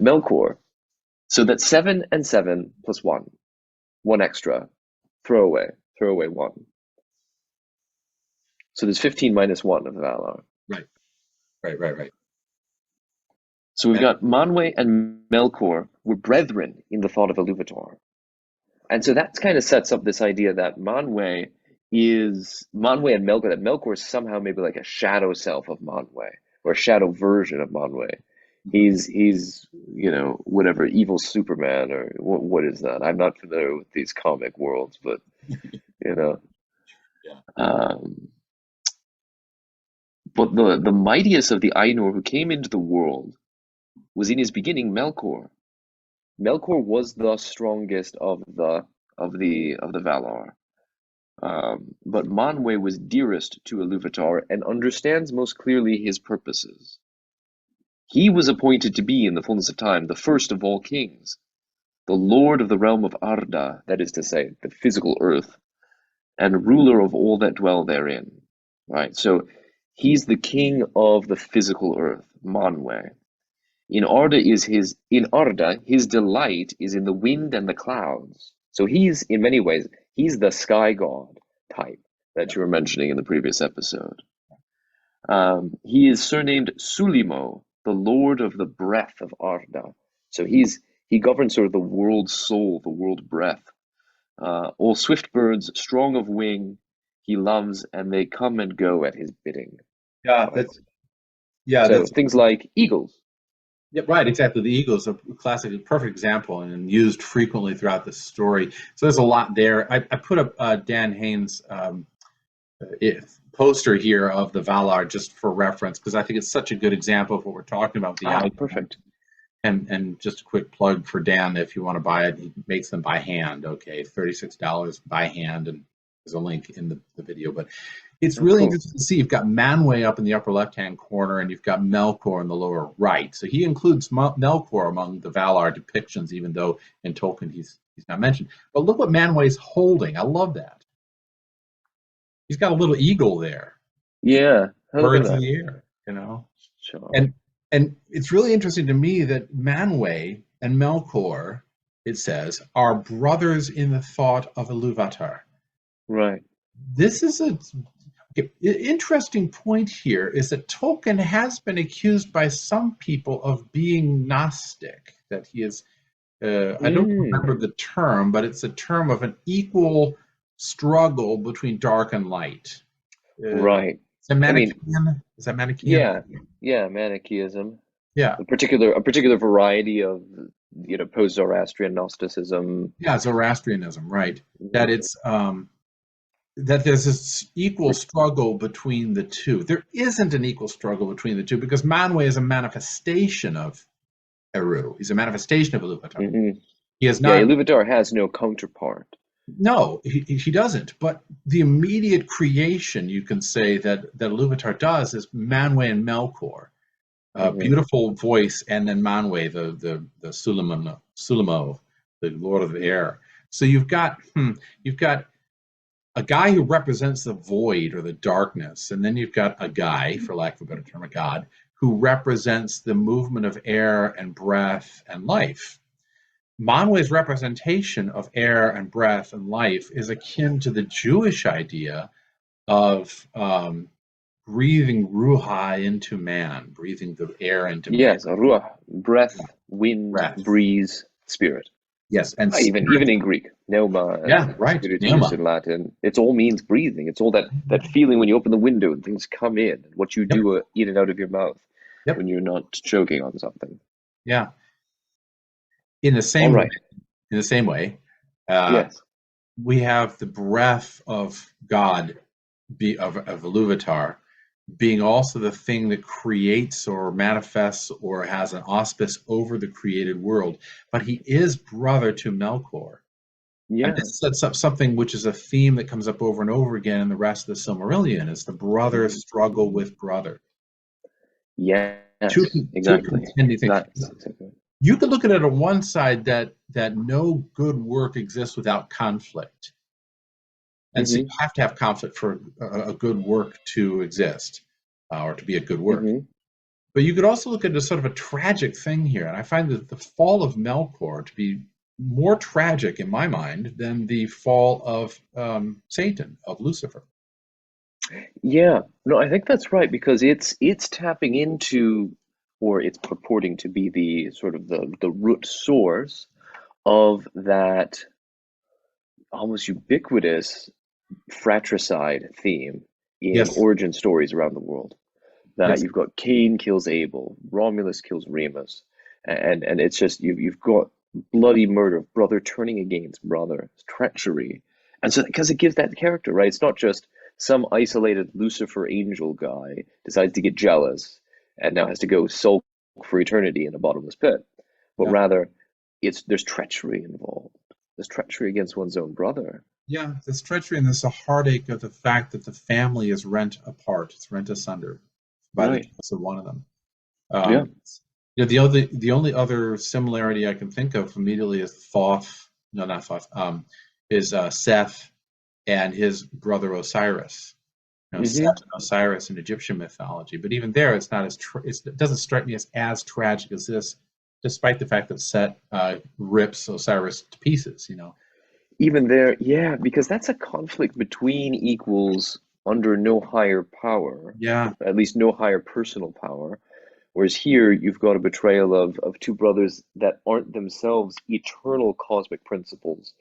Melkor. So that's 7 and 7 plus 1. 1 extra. Throw away 1. So there's 15 minus 1 of Valar. Right. So we've got Manwë and Melkor were brethren in the thought of Iluvatar. And so that kind of sets up this idea that Manwë and Melkor, that Melkor is somehow maybe like a shadow self of Manwë, or a shadow version of Manwë. He's whatever, evil Superman, or what is that? I'm not familiar with these comic worlds, but Yeah. But the mightiest of the Ainur who came into the world was in his beginning Melkor. Melkor was the strongest of the Valar. But Manwë was dearest to Iluvatar and understands most clearly his purposes. He was appointed to be, in the fullness of time, the first of all kings, the lord of the realm of Arda, that is to say, the physical earth, and ruler of all that dwell therein. Right? So he's the king of the physical earth, Manwë. In Arda, his delight is in the wind and the clouds. So he's, in many ways, he's the sky god type that you were mentioning in the previous episode. He is surnamed Sulimo, the lord of the breath of Arda. So he governs sort of the world soul, the world breath. All swift birds, strong of wing, he loves, and they come and go at his bidding. Yeah, Right? so So things like eagles. yeah, right, exactly. The eagle is a perfect example and used frequently throughout the story. So there's a lot there. I put up Dan Haynes' poster here of the Valar just for reference because I think it's such a good example of what we're talking about. Perfect. And just a quick plug for Dan, if you want to buy it, he makes them by hand. Okay, $36 by hand, and there's a link in the video. But it's really cool. interesting to see. You've got Manwë up in the upper left-hand corner, and you've got Melkor in the lower right. So he includes Melkor among the Valar depictions, even though in Tolkien he's not mentioned. But look what Manwë's holding. I love that. He's got a little eagle there. Yeah, Birds in the air, Sure. And it's really interesting to me that Manwë and Melkor, it says, are brothers in the thought of Iluvatar. Right. This is an interesting point here is that Tolkien has been accused by some people of being Gnostic, that he is, I don't remember the term, but it's a term of an equal struggle between dark and light. Right. Is that Manichaean? Is that Manichaean? Yeah, Manichaeism. Yeah. A particular variety of post-Zoroastrian Gnosticism. Yeah, Zoroastrianism, right. That it's that there's this equal struggle between the two. There isn't an equal struggle between the two because Manwë is a manifestation of Eru. He's a manifestation of Iluvatar. He is not. Yeah, Iluvatar has no counterpart. No, he doesn't. But the immediate creation, you can say that Iluvatar does, is Manwë and Melkor. Beautiful voice, and then Manwe, the Sulamo, the Lord of the Air. So you've got a guy who represents the void or the darkness, and then you've got a guy, for lack of a better term, a god, who represents the movement of air and breath and life. Manwe's representation of air and breath and life is akin to the Jewish idea of breathing ruha into man, breathing the air into man. Yes, ruach, breath, wind, breeze, spirit. Yes, and even in Greek, pneuma, spiritus in Latin, it all means breathing. It's all that feeling when you open the window and things come in, and what you do in and out of your mouth when you're not choking on something. Yeah. In the same way, yes, we have the breath of God, of Iluvatar, being also the thing that creates or manifests or has an auspice over the created world. But he is brother to Melkor. Yeah. And this sets up something which is a theme that comes up over and over again in the rest of the Silmarillion, is the brother struggle with brother. Yes, exactly. You could look at it on one side that no good work exists without conflict. And so you have to have conflict for a good work to exist, or to be a good work. But you could also look at it as sort of a tragic thing here. And I find that the fall of Melkor to be more tragic in my mind than the fall of Satan, of Lucifer. Yeah, no, I think that's right, because it's tapping into, or it's purporting to be the sort of the root source of that almost ubiquitous fratricide theme in origin stories around the world. That you've got Cain kills Abel, Romulus kills Remus, and it's just you've got bloody murder, brother turning against brother, treachery, and so because it gives that character, right? It's not just some isolated Lucifer angel guy decides to get jealous and now has to go sulk for eternity in a bottomless pit, but rather there's treachery involved. There's treachery against one's own brother. Yeah, there's treachery, and there's a heartache of the fact that the family is rent apart, it's rent asunder by the death of one of them. The only other similarity I can think of immediately is is Seth and his brother Osiris. Seth and Osiris in Egyptian mythology, but even there, it's not as it doesn't strike me as tragic as this, despite the fact that Seth rips Osiris to pieces. Even there, yeah, because that's a conflict between equals under no higher power. Yeah. At least no higher personal power. Whereas here, you've got a betrayal of two brothers that aren't themselves eternal cosmic principles,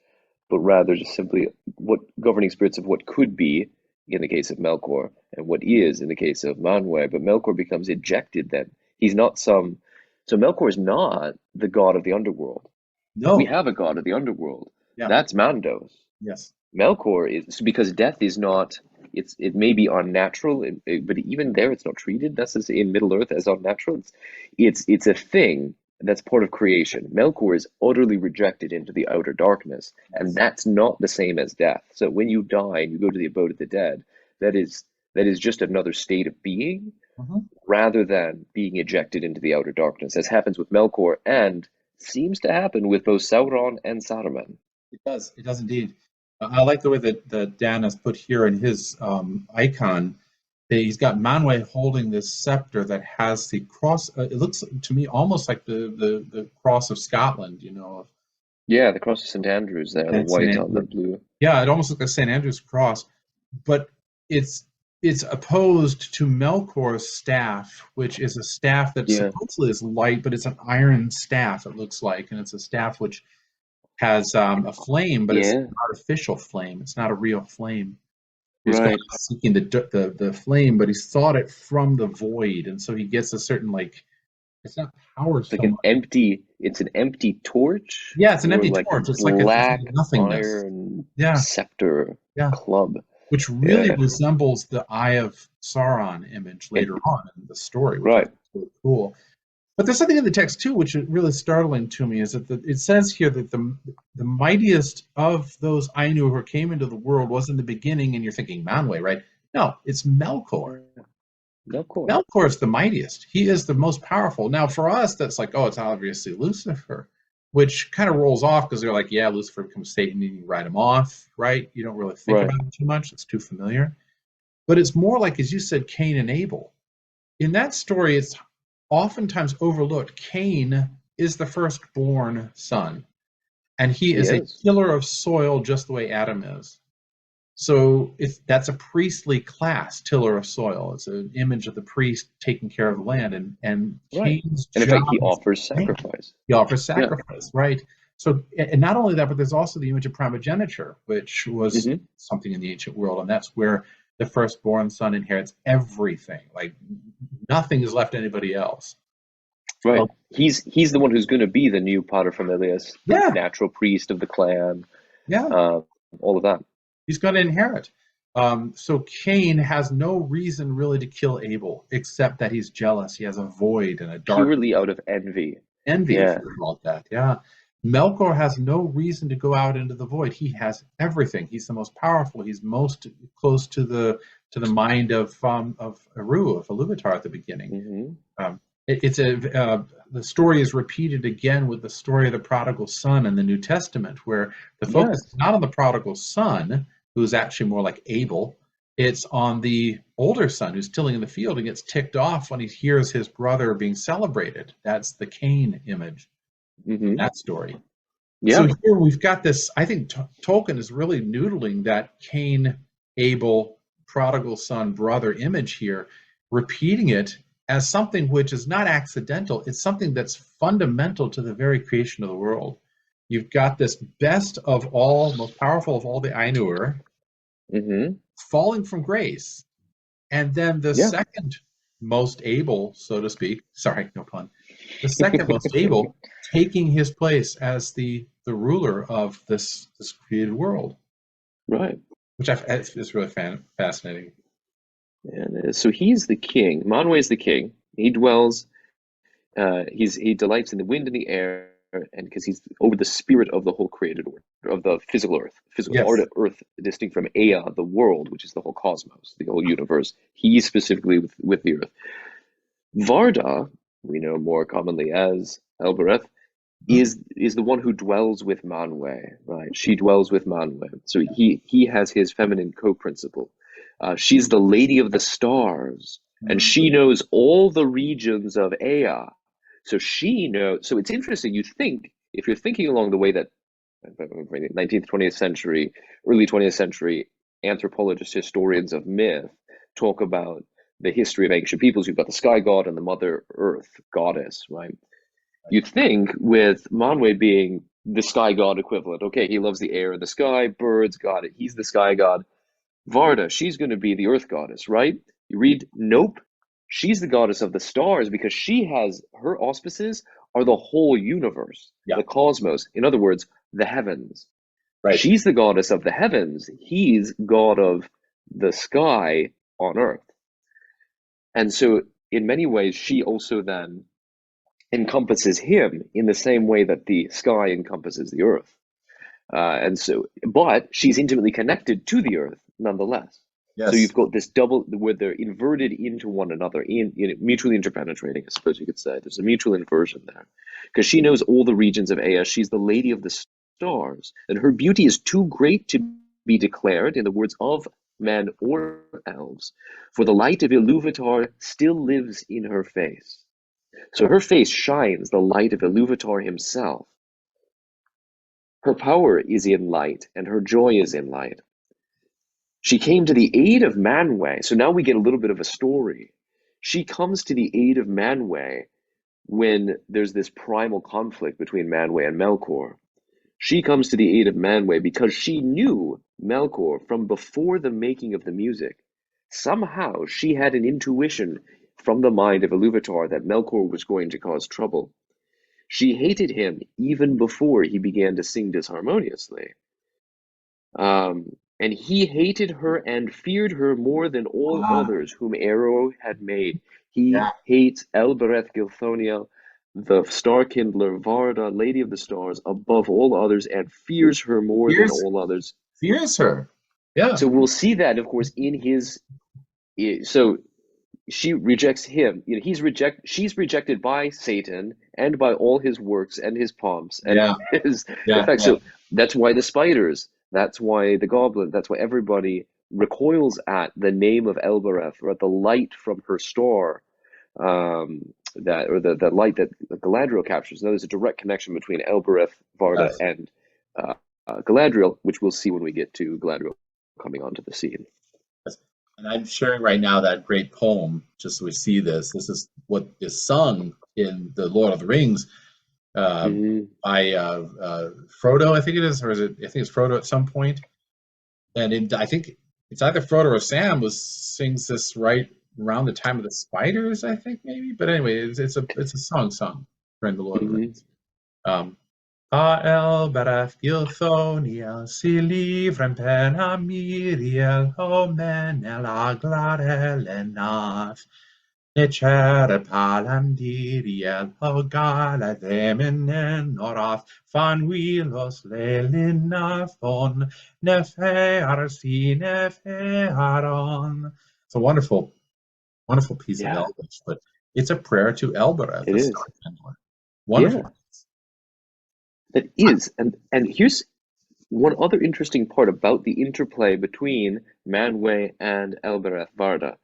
but rather just simply what governing spirits of what could be in the case of Melkor, and what is in the case of Manwe. But Melkor becomes ejected then. He's not so Melkor is not the god of the underworld. No. We have a god of the underworld. Yeah. That's Mandos. Yes. Melkor is, because death is not, it may be unnatural, but even there it's not treated necessarily in Middle Earth as unnatural. It's a thing that's part of creation. Melkor is utterly rejected into the outer darkness, and that's not the same as death. So when you die and you go to the abode of the dead, that is just another state of being, rather than being ejected into the outer darkness, as happens with Melkor and seems to happen with both Sauron and Saruman. It does indeed. I like the way that Dan has put here in his icon. He's got Manwe holding this scepter that has the cross. It looks to me almost like the cross of Scotland, Yeah, the cross of St. Andrews there, the white on the blue. Yeah, it almost looks like St. Andrew's cross, but it's opposed to Melkor's staff, which is a staff that supposedly is light, but it's an iron staff, it looks like, and it's a staff which has a flame, but it's an artificial flame. It's not a real flame. He's seeking the flame, but he's sought it from the void, and so he gets a certain it's not power. It's like it's an empty torch. Yeah, it's an empty torch. It's like black a nothingness. Iron scepter club, which really resembles the Eye of Sauron image later on in the story. Which is really cool. But there's something in the text too, which is really startling to me, is that it says here that the mightiest of those Ainu who came into the world was in the beginning, and you're thinking Manwe, right? No, it's Melkor. Melkor. Melkor is the mightiest. He is the most powerful. Now, for us, that's like, oh, it's obviously Lucifer, which kind of rolls off because they're like, yeah, Lucifer becomes Satan and you write him off, right? You don't really think Right. about it too much. It's too familiar. But it's more like, as you said, Cain and Abel. In that story, it's oftentimes overlooked. Cain is the firstborn son, and he He is a is. killer of soil just the way Adam is. So that's a priestly class, tiller of soil. It's an image of the priest taking care of the land, and Right. Cain's And in job fact, he is offers to paint. sacrifice. He offers Yeah. sacrifice, right? So, and not only that, but there's also the image of primogeniture, which was Hmm. something in the ancient world, and that's where the firstborn son inherits everything. Like nothing is left to anybody else. Right. Um, He's the one who's going to be the new paterfamilias, the yeah, natural priest of the clan, yeah. uh, all of that. He's going to inherit. So Cain has no reason really to kill Abel, except that he's jealous. He has a void and a dark Purely out of envy. envy, if Yeah. you call it that. Yeah. Melkor has no reason to go out into the void. He has everything. He's the most powerful. He's most close to the mind of Eru, of Iluvatar at the beginning. Hmm. The story is repeated again with the story of the prodigal son in the New Testament, where the focus is Yes. not on the prodigal son, who's actually more like Abel. It's on the older son who's tilling in the field and gets ticked off when he hears his brother being celebrated. That's the Cain image in Hmm. that story. So Yeah. here we've got this. I think Tolkien is really noodling that Cain, Abel, prodigal son, brother image here, repeating it as something which is not accidental. It's something that's fundamental to the very creation of the world. You've got this best of all, most powerful of all the Ainur Hmm. falling from grace, and then the Yeah. second most able, so to speak, sorry, no pun, the second most able taking his place as the ruler of this created world, Right. which is really fascinating. And so he's the king. Manwe is the king. He dwells. He delights in the wind and the air, and because he's over the spirit of the whole created order of the physical earth, physical Yes. earth, distinct from Ea, the world, which is the whole cosmos, the whole universe. He's specifically with the earth. Varda, we know more commonly as Elbereth, Mhm. is the one who dwells with Manwe, right? She dwells with Manwe. So he has his feminine co-principle. She's the lady of the stars, and she knows all the regions of Ea. So she knows. So it's interesting. You think if you're thinking along the way that 19th, 20th century, early 20th century anthropologists, historians of myth talk about the history of ancient peoples. You've got the sky god and the Mother Earth goddess, right? You'd think with Manwe being the sky god equivalent, okay, he loves the air, the sky, birds, got it. He's the sky god. Varda, she's going to be the earth goddess, right? You read, nope. She's the goddess of the stars because she has her auspices are the whole universe, Yeah. the cosmos. In other words, the heavens. Right. She's the goddess of the heavens. He's god of the sky on earth. And so, in many ways, she also then encompasses him in the same way that the sky encompasses the earth. And so, but she's intimately connected to the earth nonetheless. So Yes. you've got this double where they're inverted into one another, mutually interpenetrating, I suppose you could say. There's a mutual inversion there. Because she knows all the regions of Ea. She's the lady of the stars. And her beauty is too great to be declared, in the words of men or elves. For the light of Iluvatar still lives in her face. So her face shines the light of Iluvatar himself. Her power is in light, and her joy is in light. She came to the aid of Manwe. So now we get a little bit of a story. She comes to the aid of Manwe when there's this primal conflict between Manwe and Melkor. She comes to the aid of Manwe because she knew Melkor from before the making of the music. Somehow she had an intuition from the mind of Iluvatar that Melkor was going to cause trouble. She hated him even before he began to sing disharmoniously. And he hated her and feared her more than all Ah, others whom Ero had made. He yeah. hates Elbereth Gilthonia, the star kindler, Varda, Lady of the Stars, above all others, and fears her more than Fears all others. fears her. Yeah. So we'll see that, of course, in his. So she rejects him. You know, she's rejected by Satan and by all his works and his pomps and Yeah, his yeah, effects. yeah. So that's why the spiders, that's why the goblin, that's why everybody recoils at the name of Elbereth, or at the light from her star, that, or the light that Galadriel captures. Now there's a direct connection between Elbereth, Varda, Yes. and Galadriel, which we'll see when we get to Galadriel coming onto the scene. Yes. And I'm sharing right now that great poem, just so we see this. This is what is sung in the Lord of the Rings uh, Hmm. by Frodo, I think it is, or is it? I think it's Frodo at some point. And I think it's either Frodo or Sam was sings this right around the time of the spiders, I think maybe. But anyway, it's a song sung during the Lord of the Hmm. Rings. Um, A Elbereth Gilthoniel si livrem pena Miriel homenel a glarelenath. Necere palandiriel o gala theminen orath fan wilos lelina fon nefear si nefearon. It's a wonderful, wonderful piece of Yeah, Elvish, but it's a prayer to Elbereth, it the is. Star Kindler. Yeah, Wonderful. it is. And here's one other interesting part about the interplay between Manwë and Elbereth Varda.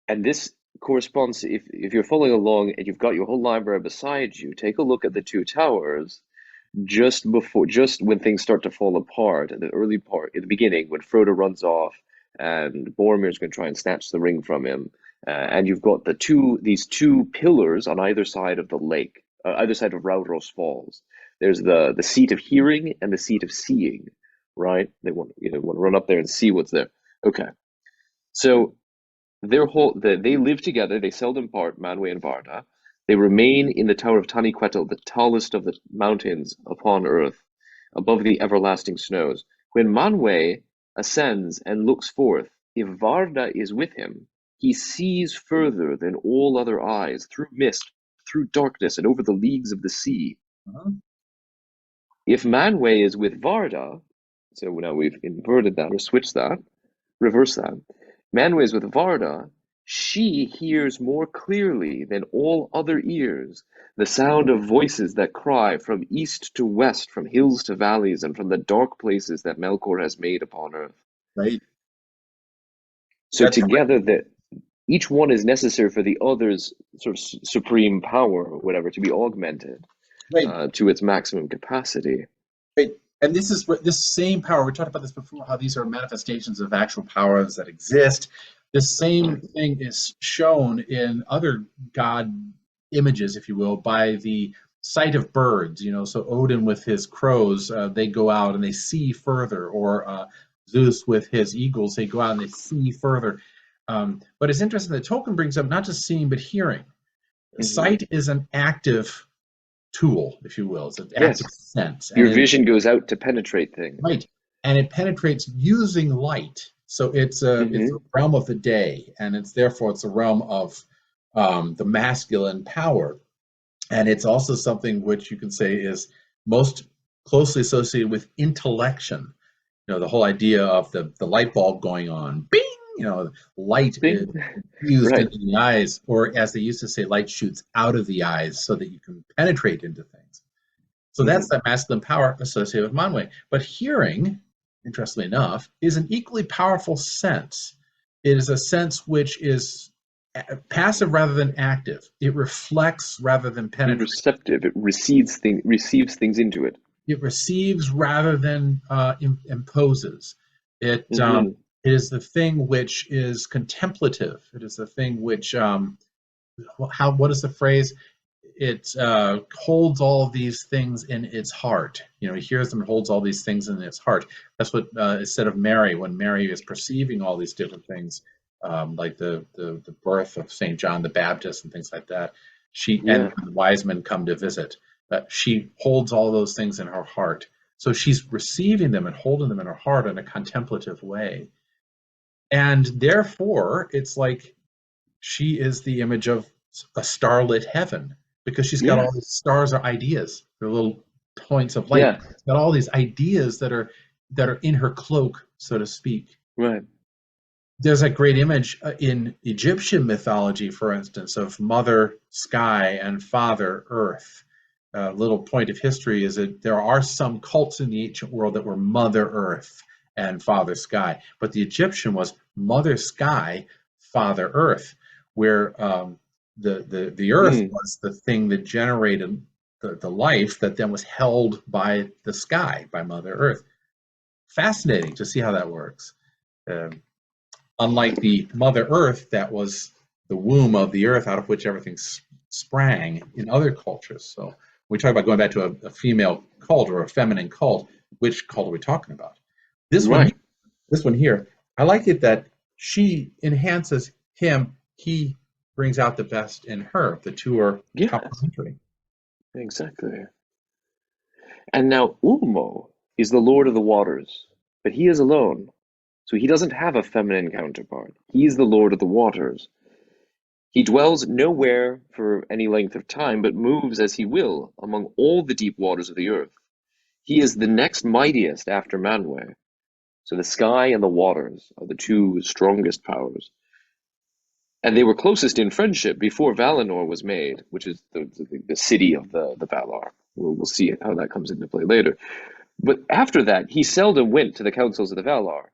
And this corresponds, if you're following along and you've got your whole library beside you, take a look at the two towers just when things start to fall apart, at the early part, in the beginning, when Frodo runs off and Boromir's going to try and snatch the ring from him, and you've got these two pillars on either side of the lake, either side of Rauros Falls. There's the seat of hearing and the seat of seeing, right? They want to run up there and see what's there. Okay, so they live together. They seldom part, Manwë and Varda. They remain in the Tower of Taniquetil, the tallest of the mountains upon earth, above the everlasting snows. When Manwë ascends and looks forth, if Varda is with him, he sees further than all other eyes, through mist, through darkness, and over the leagues of the sea. Mhm. If Manwë is with Varda, so now we've inverted that or switched that, reverse that. Manwë is with Varda, she hears more clearly than all other ears the sound of voices that cry from east to west, from hills to valleys, and from the dark places that Melkor has made upon earth. Right. So That's right. together, that each one is necessary for the other's sort of supreme power, or whatever, to be augmented Right. to its maximum capacity. Right. And this is this same power. We talked about this before. How these are manifestations of actual powers that exist. This same thing is shown in other god images, if you will, by the sight of birds. You know, so Odin with his crows, they go out and they see further, or Zeus with his eagles, they go out and they see further. But it's interesting that Tolkien brings up not just seeing but hearing. Hmm. Sight is an active tool, if you will. It's an active Yes, sense, and your it vision goes out to penetrate things. right, and it penetrates using light. So it's a Hmm. realm of the day, and it's a realm of the masculine power, and it's also something which you can say is most closely associated with intellection. You know, the whole idea of the light bulb going on, bing. You know, light is Bing. infused Right. into the eyes, or as they used to say, light shoots out of the eyes so that you can penetrate into things. So that's Hmm. that masculine power associated with Manwë. But hearing, interestingly enough, is an equally powerful sense. It is a sense which is passive rather than active. It reflects rather than penetrates. Receptive. It receives things into it. It receives rather than imposes. It Hmm. it is the thing which is contemplative. It is the thing which what is the phrase? It holds all these things in its heart. You know, he hears them and holds all these things in its heart. That's what is said of Mary when Mary is perceiving all these different things, like the birth of Saint John the Baptist and things like that. And Yeah. when the wise men come to visit, she holds all those things in her heart. So she's receiving them and holding them in her heart in a contemplative way. And therefore, it's like she is the image of a starlit heaven because she's got Yeah. all these stars are ideas. They're little points of light. Yeah. She's got all these ideas that are in her cloak, so to speak. Right. there's a great image in Egyptian mythology, for instance, of Mother Sky and Father Earth. A little point of history is that there are some cults in the ancient world that were Mother Earth and Father Sky, but the Egyptian was Mother Sky, Father Earth, where the Earth Mm, was the thing that generated the life that then was held by the sky, by Mother Earth. Fascinating to see how that works. Um, Unlike the Mother Earth that was the womb of the earth out of which everything sprang in other cultures. So we talk about going back to a female cult or a feminine cult. Which cult are we talking about? This one, right. this one here. I like it that she enhances him. He brings out the best in her. The two are Yes, complementary. exactly. And now Ulmo is the Lord of the Waters, but he is alone, so he doesn't have a feminine counterpart. He is the Lord of the Waters. He dwells nowhere for any length of time, but moves as he will among all the deep waters of the earth. He is the next mightiest after Manwë. So the sky and the waters are the two strongest powers. And they were closest in friendship before Valinor was made, which is the city of the Valar. We'll see how that comes into play later. But after that, he seldom went to the councils of the Valar,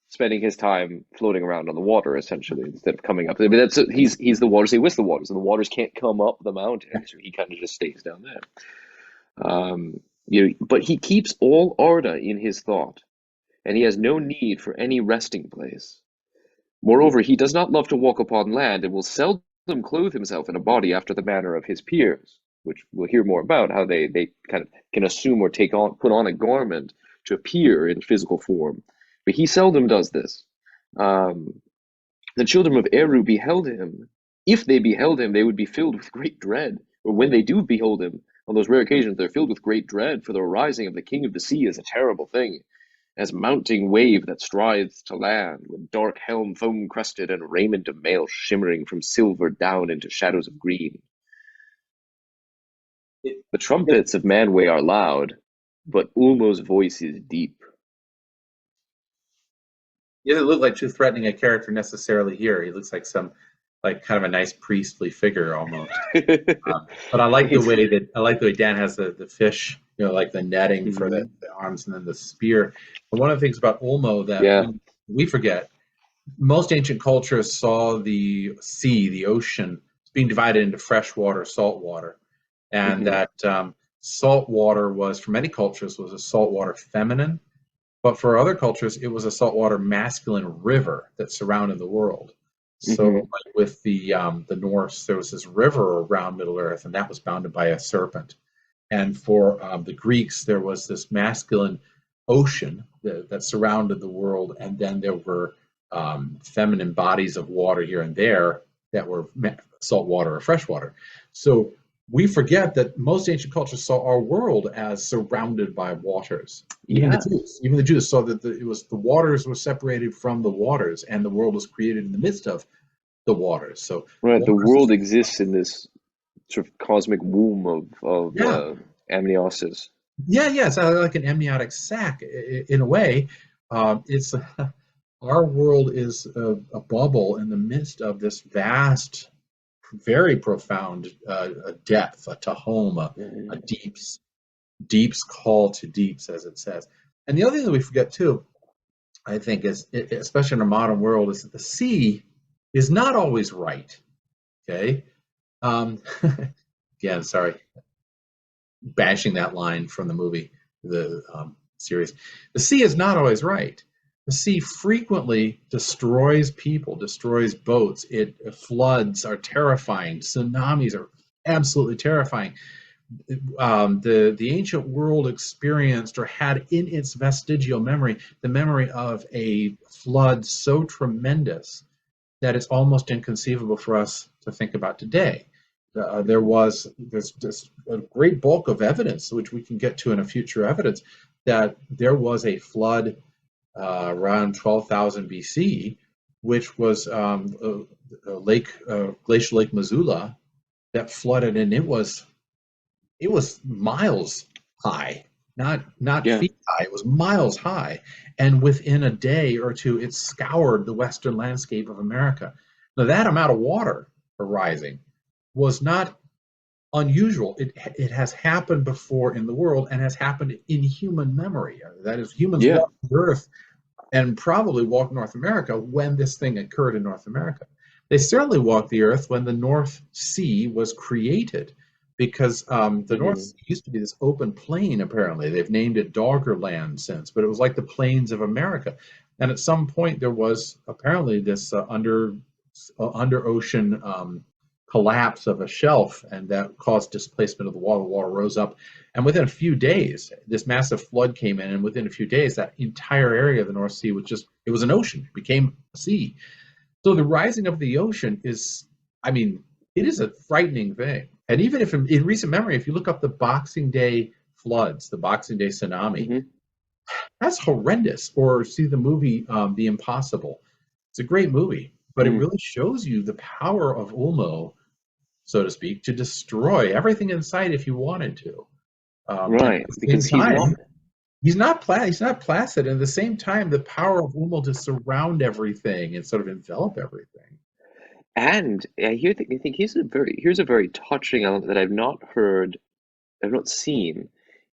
spending his time floating around on the water, essentially, instead of coming up. I mean, he's the waters, he with the waters, and the waters can't come up the mountain, so he kind of just stays down there. But he keeps all Arda in his thought, and he has no need for any resting place. Moreover, he does not love to walk upon land, and will seldom clothe himself in a body after the manner of his peers, which we'll hear more about, how they kind of can assume or put on a garment to appear in physical form. But he seldom does this. Um, the children of Eru beheld him. If they beheld him, they would be filled with great dread. Or when they do behold him, on those rare occasions, they're filled with great dread, for the rising of the king of the sea is a terrible thing, as mounting wave that strives to land, with dark helm foam crested and raiment of mail shimmering from silver down into shadows of green. It, The trumpets of Manwë are loud, but Ulmo's voice is deep. he doesn't look like too threatening a character necessarily here. He looks like some, like kind of a nice priestly figure almost. But I like the way Dan has the fish, like the netting for Mhm. the arms and then the spear. But one of the things about Ulmo that Yeah. we forget, most ancient cultures saw the sea, the ocean, being divided into freshwater, saltwater, and Hmm. that salt water was for many cultures was a saltwater feminine, but for other cultures it was a saltwater masculine river that surrounded the world. So, Hmm. like with the Norse, there was this river around Middle Earth, and that was bounded by a serpent. And for the Greeks, there was this masculine ocean that surrounded the world, and then there were feminine bodies of water here and there that were salt water or freshwater. So we forget that most ancient cultures saw our world as surrounded by waters. Yes. Even the Jews saw that it was the waters were separated from the waters, and the world was created in the midst of the waters. So Right. The waters, world exists in this sort of cosmic womb of yeah, amniosis. yeah. It's like an amniotic sac in a way. It's our world is a bubble in the midst of this vast, very profound depth, a tahom, a Mhm. deeps call to deeps, as it says. And the other thing that we forget too, I think, is especially in a modern world, is that the sea is not always right. Okay. Um, Again, sorry, bashing that line from the movie, the series. The sea is not always right. The sea frequently destroys people, destroys boats. Floods are terrifying. Tsunamis are absolutely terrifying. The ancient world experienced or had in its vestigial memory the memory of a flood so tremendous that it's almost inconceivable for us to think about today. There's just a great bulk of evidence, which we can get to in a future evidence, that there was a flood around 12,000 BC, which was glacial Lake Missoula that flooded, and it was miles high. not Yeah. feet high. It was miles high, and within a day or two, it scoured the western landscape of America. Now, that amount of water arising was not unusual. It has happened before in the world and has happened in human memory. That is, humans Yeah. walked the Earth and probably walked North America when this thing occurred in North America. They certainly walked the Earth when the North Sea was created, because the North Hmm. Sea used to be this open plain. Apparently, they've named it Doggerland since, but it was like the plains of America. And at some point, there was apparently this under ocean collapse of a shelf, and that caused displacement of the water. The water rose up, and within a few days, this massive flood came in, and within a few days, that entire area of the North Sea was just, it was an ocean, it became a sea. So the rising of the ocean is, I mean, it is a frightening thing. And even if in recent memory, if you look up the Boxing Day floods, the Boxing Day tsunami, Hmm. that's horrendous. Or see the movie The Impossible. It's a great movie, but it Mm. really shows you the power of Ulmo, so to speak, to destroy everything in sight if you wanted to. And at Right, the same because he's not. time, he's not placid. And at the same time, the power of Ulmo to surround everything and sort of envelop everything. And I think here's a very touching element that I've not heard, I've not seen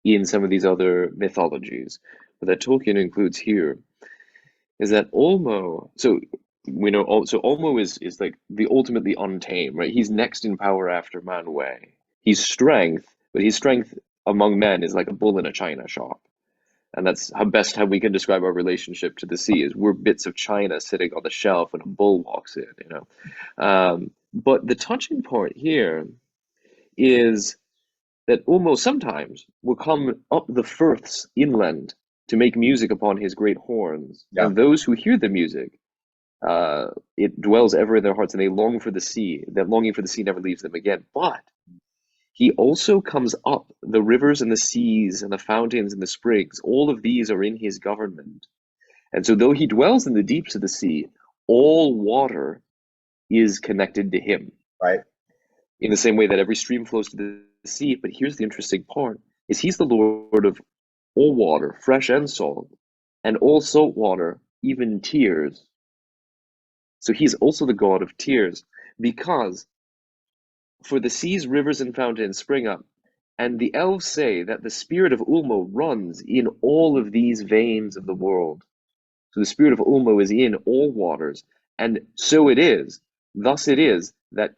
in some of these other mythologies, but that Tolkien includes here, is that Olmo. So we know, so Olmo is like the ultimately untamed, right? He's next in power after Manwë. He's strength, but his strength among men is like a bull in a china shop. And that's how we can describe our relationship to the sea is we're bits of china sitting on the shelf when a bull walks in, you know. But the touching part here is that almost sometimes will come up the firths inland to make music upon his great horns, Yeah, and those who hear the music, it dwells ever in their hearts, and they long for the sea. That longing for the sea never leaves them again. But he also comes up the rivers and the seas and the fountains and the springs. All of these are in his government. And so, though he dwells in the deeps of the sea, all water is connected to him right. in the same way that every stream flows to the sea. But here's the interesting part: is he's the Lord of all water, fresh and salt, and all salt water, even tears. So he's also the God of tears, because for the seas, rivers, and fountains spring up, and the elves say that the spirit of Ulmo runs in all of these veins of the world. So the spirit of Ulmo is in all waters, and so it is. Thus it is that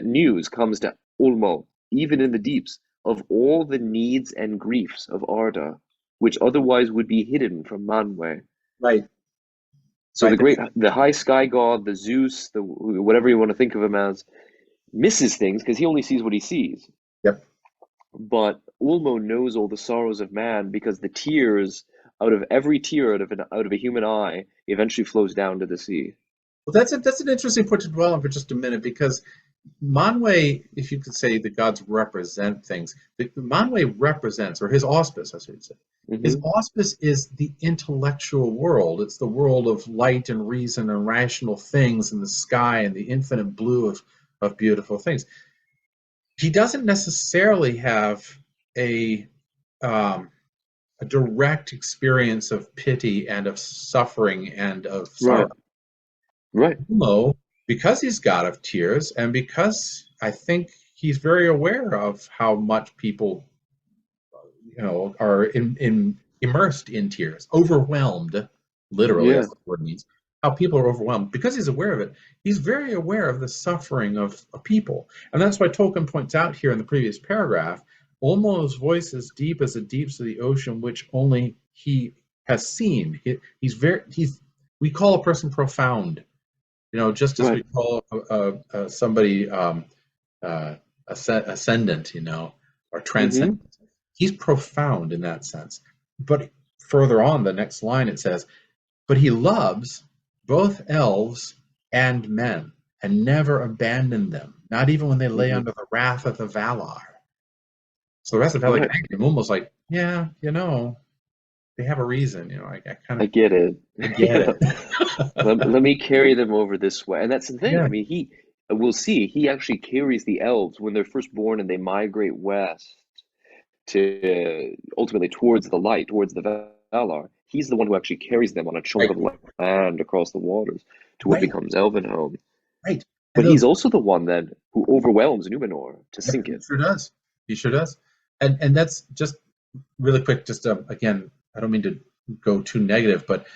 news comes to Ulmo, even in the deeps, of all the needs and griefs of Arda, which otherwise would be hidden from Manwë. Right. So Right. the high sky god, the Zeus, the whatever you want to think of him as, misses things because he only sees what he sees. Yep. But Ulmo knows all the sorrows of man because the tears out of every tear out of a human eye eventually flows down to the sea. Well, that's an interesting point to dwell on for just a minute, because Manwë, if you could say the gods represent things, the Manwë represents, or his auspice, I should say, his Hmm. auspice is the intellectual world. It's the world of light and reason and rational things in the sky and the infinite blue of beautiful things. He doesn't necessarily have a um, a direct experience of pity and of suffering and of sorrow. Right, right. Mo, because he's God of tears, and because I think he's very aware of how much people, are immersed in tears, overwhelmed, literally, Yeah. as the word means, how people are overwhelmed. Because he's aware of it, he's very aware of the suffering of people. And that's why Tolkien points out here in the previous paragraph, Olmo's voice is deep as the deeps of the ocean, which only he has seen. We call a person profound, just as we Right. call somebody uh, ascendant, or transcendent. Hmm. He's profound in that sense. But further on, the next line, it says, "But he loves both elves and men, and never abandoned them, not even when they lay Hmm. under the wrath of the Valar." So the rest of Valaquenta, Right. I'm almost like, yeah, they have a reason. I kind I of, get it. I get it. Let me carry them over this way. And that's the thing. Yeah, I mean, we'll see, he actually carries the elves when they're first born and they migrate west. ultimately towards the light, towards the Valar, he's the one who actually carries them on a chunk Right, of land across the waters to what right, becomes Elvenhome. right. But And he's those, also the one then who overwhelms Numenor to yeah, sink he it. sure does. He sure does. And that's just really quick. Just again, I don't mean to go too negative, but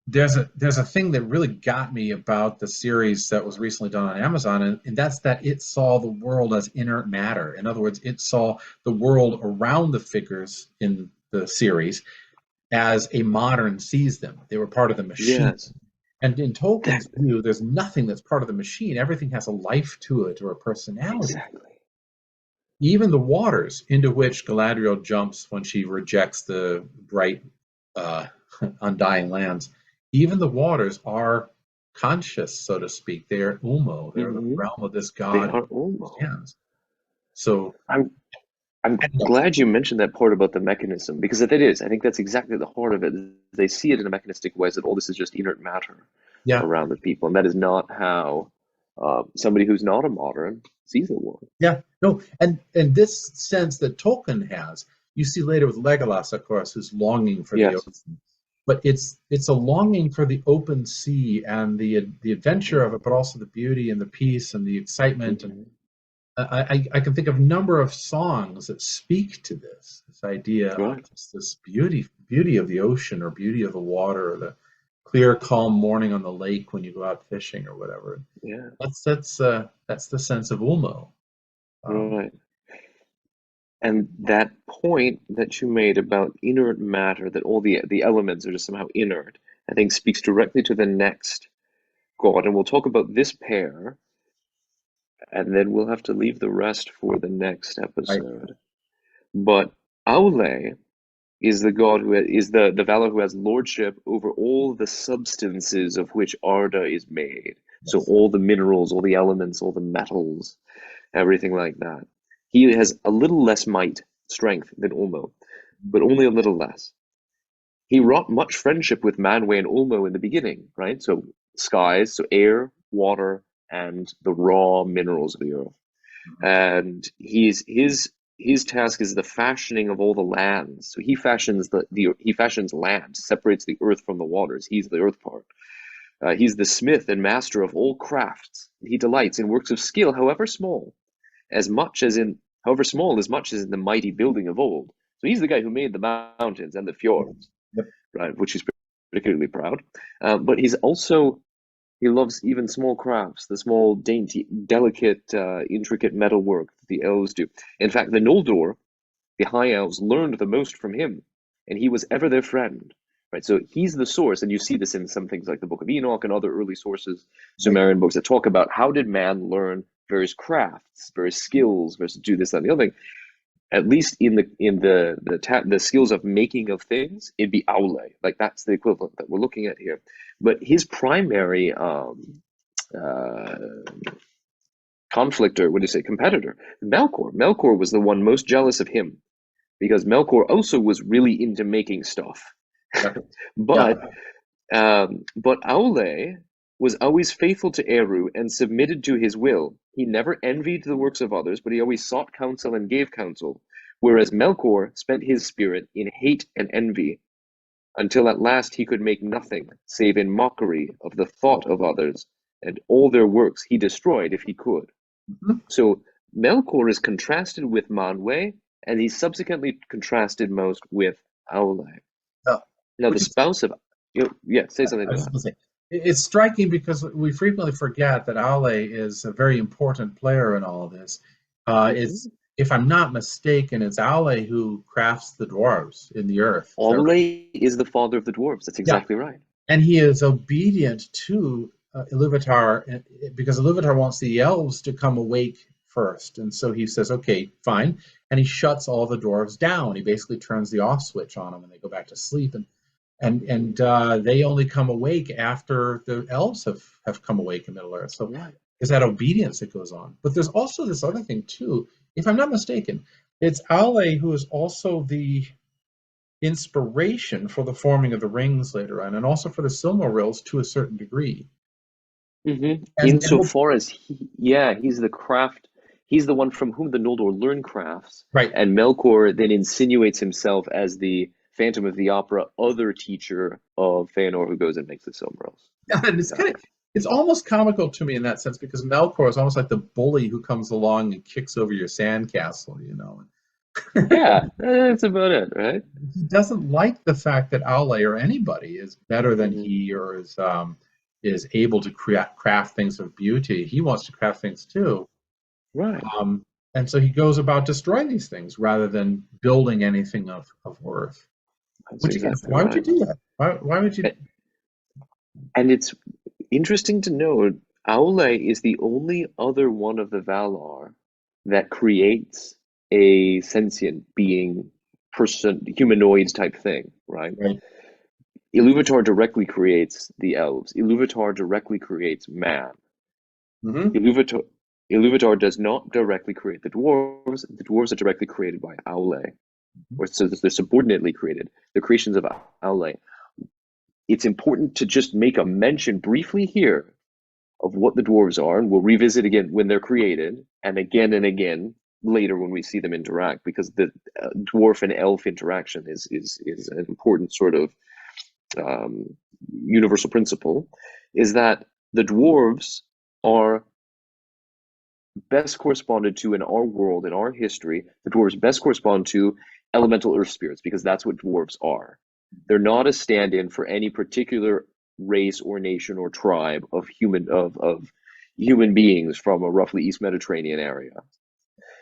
there's a thing that really got me about the series that was recently done on Amazon, and that's that it saw the world as inert matter. In other words, it saw the world around the figures in the series as a modern sees them. They were part of the machine. Yes, And in that Tolkien's view, there's nothing that's part of the machine. Everything has a life to it or a personality. exactly. Even the waters into which Galadriel jumps when she rejects the bright, uh, undying lands, even the waters are conscious, so to speak. They are Ulmo. They're the Hmm. realm of this They god are who almost. understands. So, I'm I don't know. glad you mentioned that part about the mechanism because that is, I think that's exactly the heart of it. They see it in a mechanistic way that all this is just inert matter Yeah, around the people, and that is not how somebody who's not a modern sees the world. yeah, no, and this sense that Tolkien has, you see later with Legolas, of course, who's longing for the Yes. ocean, but it's a longing for the open sea and the adventure of it, but also the beauty and the peace and the excitement. And Mm-hmm. I can think of a number of songs that speak to this idea of Right. just this beauty of the ocean or beauty of the water or the clear, calm morning on the lake when you go out fishing or whatever. Yeah. That's the sense of Ulmo. Um, Right. And that point that you made about inert matter, that all the elements are just somehow inert, I think speaks directly to the next god. And we'll talk about this pair, and then we'll have to leave the rest for the next right. episode. But Aule is the god who is the Valar who has lordship over all the substances of which Arda is made. So Yes. all the minerals, all the elements, all the metals, everything like that. He has a little less might, strength than Ulmo, but only a little less. He wrought much friendship with Manwë and Ulmo in the beginning, right? So skies, so air, water, and the raw minerals of the earth. Mhm. And his task is the fashioning of all the lands. So he fashions he fashions land, separates the earth from the waters. He's the earth part. He's the smith and master of all crafts. He delights in works of skill, however small, however small, as much as in the mighty building of old. So he's the guy who made the mountains and the fjords, Yep. right? Which he's particularly proud. But he loves even small crafts, the small, dainty, delicate, intricate metalwork that the elves do. In fact, the Noldor, the high elves, learned the most from him, and he was ever their friend. Right, so he's the source, and you see this in some things like the Book of Enoch and other early sources, Right. Sumerian books that talk about how did man learn various crafts, various skills, versus do this, that, and the other thing. At least in the skills of making of things, it'd be Aule. Like that's the equivalent that we're looking at here. But his primary uh, conflictor, what do you say, competitor, Melkor. Melkor was the one most jealous of him because Melkor also was really into making stuff. Yeah. Yeah. But Aule was always faithful to Eru and submitted to his will. He never envied the works of others, but he always sought counsel and gave counsel. Whereas Melkor spent his spirit in hate and envy, until at last he could make nothing save in mockery of the thought of others, and all their works he destroyed if he could. Mhm. So Melkor is contrasted with Manwë, and he's subsequently contrasted most with Aule. Yeah. Now, the Which is, spouse of, yeah, say something I to was that. going to say, it's striking because we frequently forget that Aule is a very important player in all of this. It's, Mhm. if I'm not mistaken, it's Aule who crafts the dwarves in the earth. Is that right? Aule is the father of the dwarves. That's Yeah. exactly right. And he is obedient to Iluvatar because Iluvatar wants the elves to come awake first. And so he says, okay, fine. And he shuts all the dwarves down. He basically turns the off switch on them and they go back to sleep. And they only come awake after the elves have come awake in Middle Earth. So Right. there's that obedience that goes on. But there's also this other thing too. If I'm not mistaken, it's Aule who is also the inspiration for the forming of the rings later on, and also for the Silmarils to a certain degree. Hmm. And Insofar as yeah, he's the craft. He's the one from whom the Noldor learn crafts, Right. and Melkor then insinuates himself as the Phantom of the Opera, other teacher of Feanor who goes and makes the Silmarils. Yeah, and it's almost comical to me in that sense, because Melkor is almost like the bully who comes along and kicks over your sandcastle, you know. Yeah, that's about it, right? He doesn't like the fact that Aule or anybody is better than he, or is able to craft things of beauty. He wants to craft things too. Right. And so he goes about destroying these things rather than building anything of worth. That's Which again, exactly why would you right. do that? Why would you? And it's interesting to note, Aule is the only other one of the Valar that creates a sentient being, person, humanoid type thing, right? Right. Iluvatar directly creates the elves. Iluvatar directly creates man. Mm-hmm. Iluvatar, Iluvatar does not directly create the dwarves. The dwarves are directly created by Aule, or so they're subordinately created. The creations of Aule. It's important to just make a mention briefly here of what the dwarves are, and we'll revisit again when they're created, and again later when we see them interact, because the dwarf and elf interaction is an important sort of universal principle, is that the dwarves are best corresponded to in our world, in our history, the dwarves best correspond to elemental earth spirits, because that's what dwarves are. They're not a stand-in for any particular race or nation or tribe of human beings from a roughly East Mediterranean area.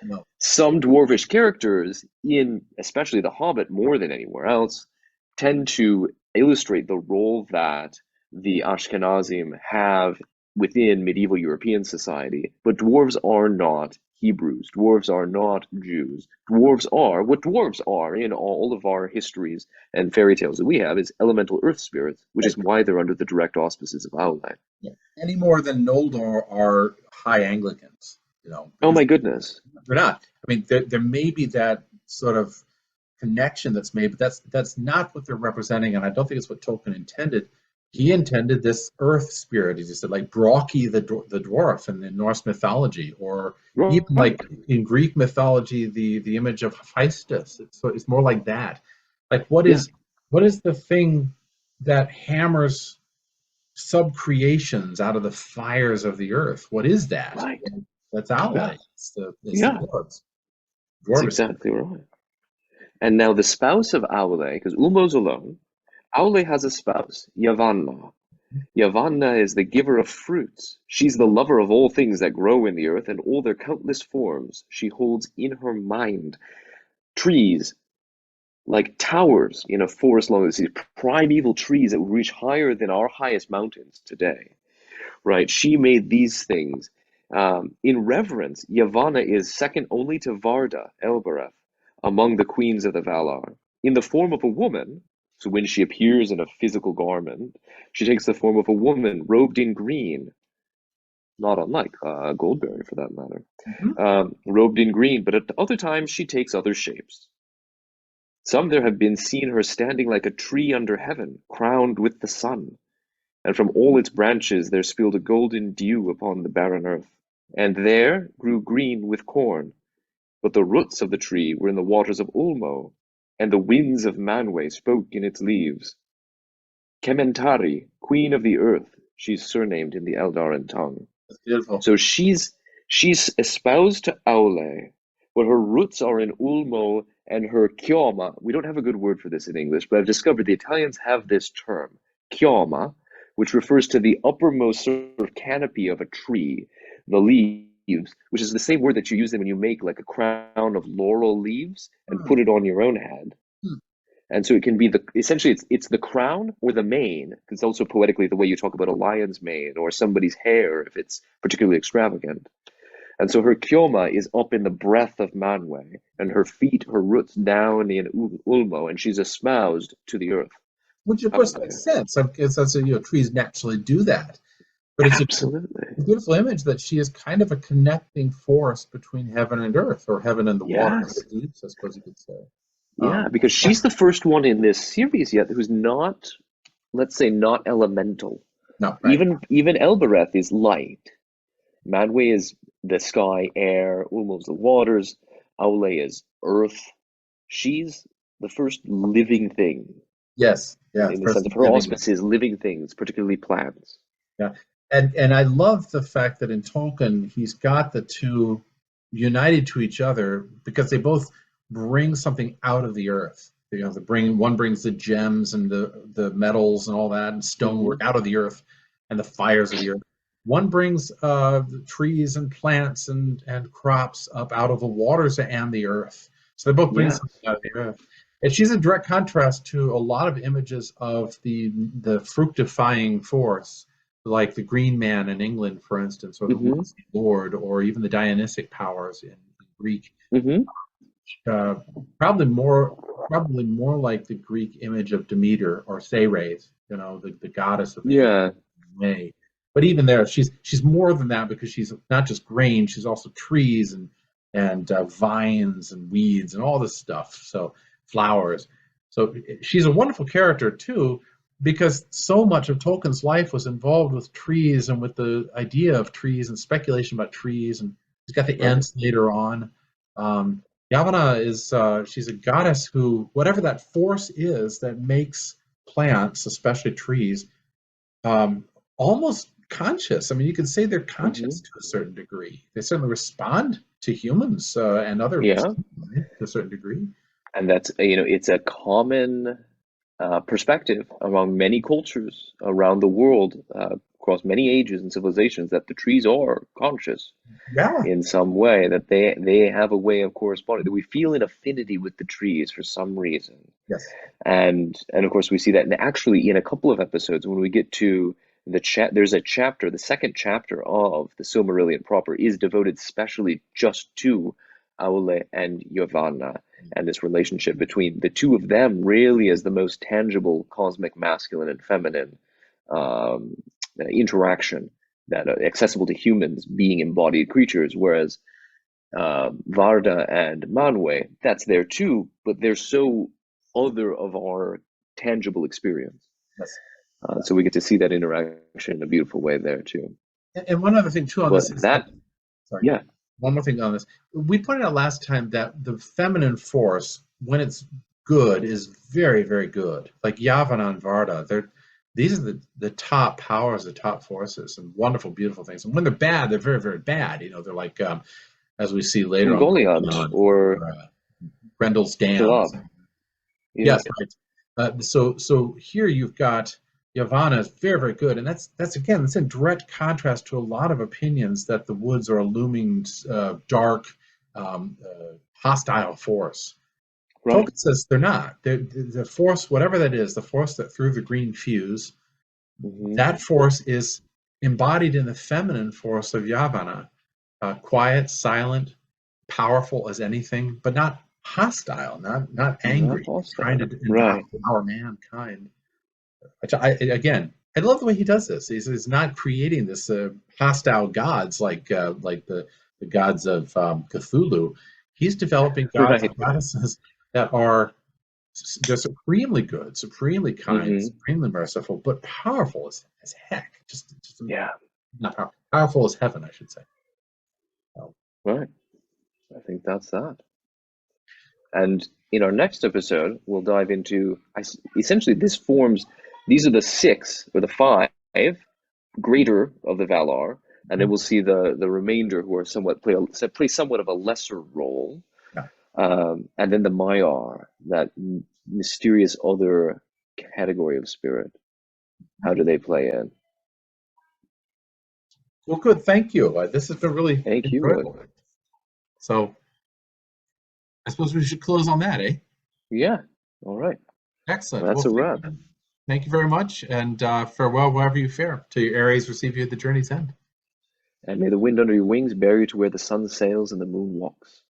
No. Some dwarvish characters, in especially The Hobbit more than anywhere else, tend to illustrate the role that the Ashkenazim have within medieval European society. But dwarves are not Hebrews. Dwarves are not Jews. Dwarves are what dwarves are in all of our histories and fairy tales that we have, is elemental earth spirits, which is why they're under the direct auspices of Aule. Yeah. Any more than Noldor are high Anglicans, you know. Oh my goodness. They're not. I mean, there may be that sort of connection that's made, but that's not what they're representing, and I don't think it's what Tolkien intended. He intended this earth spirit, as you said, like Brocchi the dwarf in the Norse mythology, or even like in Greek mythology, the image of Hephaestus. It's more like that. Like what is the thing that hammers sub-creations out of the fires of the earth? What is that? Right. That's Aule. Yeah. It's the Yeah. dwarves. That's exactly right. And now the spouse of Aule, because Ulmo's alone, Aule has a spouse, Yavanna. Yavanna is the giver of fruits. She's the lover of all things that grow in the earth and all their countless forms. She holds in her mind trees like towers in a forest along the sea, primeval trees that would reach higher than our highest mountains today. Right? She made these things. In reverence, Yavanna is second only to Varda, Elbereth, among the queens of the Valar. In the form of a woman, so when she appears in a physical garment, she takes the form of a woman robed in green, not unlike Goldberry for that matter, robed in green, but at other times she takes other shapes. Some there have been seen her standing like a tree under heaven, crowned with the sun, and from all its branches there spilled a golden dew upon the barren earth, and there grew green with corn. But the roots of the tree were in the waters of Ulmo, and the winds of Manwë spoke in its leaves. Kementari, queen of the earth, she's surnamed in the Eldarin tongue. That's beautiful. So she's espoused to Aule, but her roots are in Ulmo, and her chioma, we don't have a good word for this in English, but I've discovered the Italians have this term, chioma, which refers to the uppermost sort of canopy of a tree, the leaves, which is the same word that you use when you make like a crown of laurel leaves and put it on your own head. And so it can be essentially it's the crown or the mane, because it's also poetically the way you talk about a lion's mane or somebody's hair if it's particularly extravagant. And so her chioma is up in the breadth of Manwë, and her feet, her roots down in Ulmo, and she's espoused to the earth. Which of course makes sense. That's trees naturally do that. But it's absolutely a beautiful image that she is kind of a connecting force between heaven and earth, or heaven and the water, the deeps, I suppose you could say. Yeah, because she's the first one in this series yet who's not, let's say, not elemental. No, right. Even Elbereth is light. Manwë is the sky, air, Ulmo's the waters, Aule is earth. She's the first living thing Yes, yeah, in the sense first of her living. auspices, living things, particularly plants. Yeah, and I love the fact that in Tolkien he's got the two united to each other because they both bring something out of the earth. You know, one brings the gems and the metals and all that and stonework out of the earth and the fires of the earth. One brings the trees and plants and crops up out of the waters and the earth. So they both bring Yes. something out of the earth. And she's a direct contrast to a lot of images of the fructifying force, like the Green Man in England, for instance, or the Mm-hmm. Rusty Lord, or even the Dionysic powers in Greek. Mm-hmm. Uh, probably more like the Greek image of Demeter or Ceres, the goddess of the good Yeah. May. But even there, she's more than that because she's not just grain; she's also trees and vines and weeds and all this stuff. So flowers. So she's a wonderful character too, because so much of Tolkien's life was involved with trees and with the idea of trees and speculation about trees. And he's got the Right. Ents later on. Um, Yavanna is she's a goddess who, whatever that force is that makes plants, especially trees, um, almost conscious. I mean, you could say they're Mm-hmm. conscious to a certain degree. They certainly respond to humans and other Yeah. to a certain degree. And that's, it's a common perspective among many cultures around the world, across many ages and civilizations, that the trees are conscious Yeah. in some way, that they have a way of corresponding, that we feel an affinity with the trees for some reason. Yes. And of course we see that, and actually in a couple of episodes when we get to there's a chapter, the second chapter of the Silmarillion proper is devoted specially just to Aule and Yavanna, and this relationship between the two of them really as the most tangible cosmic masculine and feminine um, interaction that are accessible to humans being embodied creatures, whereas Varda and Manwe, that's there too, but they're so other of our tangible experience. Yes. So we get to see that interaction in a beautiful way there too. And one other thing too on But this is that, that, sorry, yeah, one more thing on this. We pointed out last time that the feminine force, when it's good, is very, very good. Like Yavanna and Varda, these are the top powers, the top forces, and wonderful, beautiful things. And when they're bad, they're very, very bad. They're like, as we see later on, Ungoliant or Grendel's dams. Kilab. Yeah. Yes, right. So here you've got Yavanna is very, very good, and that's again, that's in direct contrast to a lot of opinions that the woods are a looming, dark, hostile force. Right. Tolkien says they're not. The force, whatever that is, the force that threw the green fuse, Hmm. that force is embodied in the feminine force of Yavanna, quiet, silent, powerful as anything, but not hostile, not Not angry, trying to hostile. Right. devour mankind. Again, I love the way he does this. He's not creating this hostile gods like the gods of Cthulhu. He's developing gods and Right. goddesses that are they're supremely good, supremely kind, Hmm. supremely merciful, but powerful as heck. Just Yeah. not powerful as heaven, I should say. So, Right. I think that's that. And in our next episode, we'll dive into essentially these are the six or the five greater of the Valar, and then we'll see the remainder who are play somewhat of a lesser role, yeah. and then the Maiar, that mysterious other category of spirit. How do they play in? Well, good. Thank you. This has been really Thank you, enjoyable. William. So I suppose we should close on that, eh? Yeah. All right. Excellent. Well, Well, that's a wrap. thank you very much, and farewell wherever you fare. Till your Ares receive you at the journey's end. And may the wind under your wings bear you to where the sun sails and the moon walks.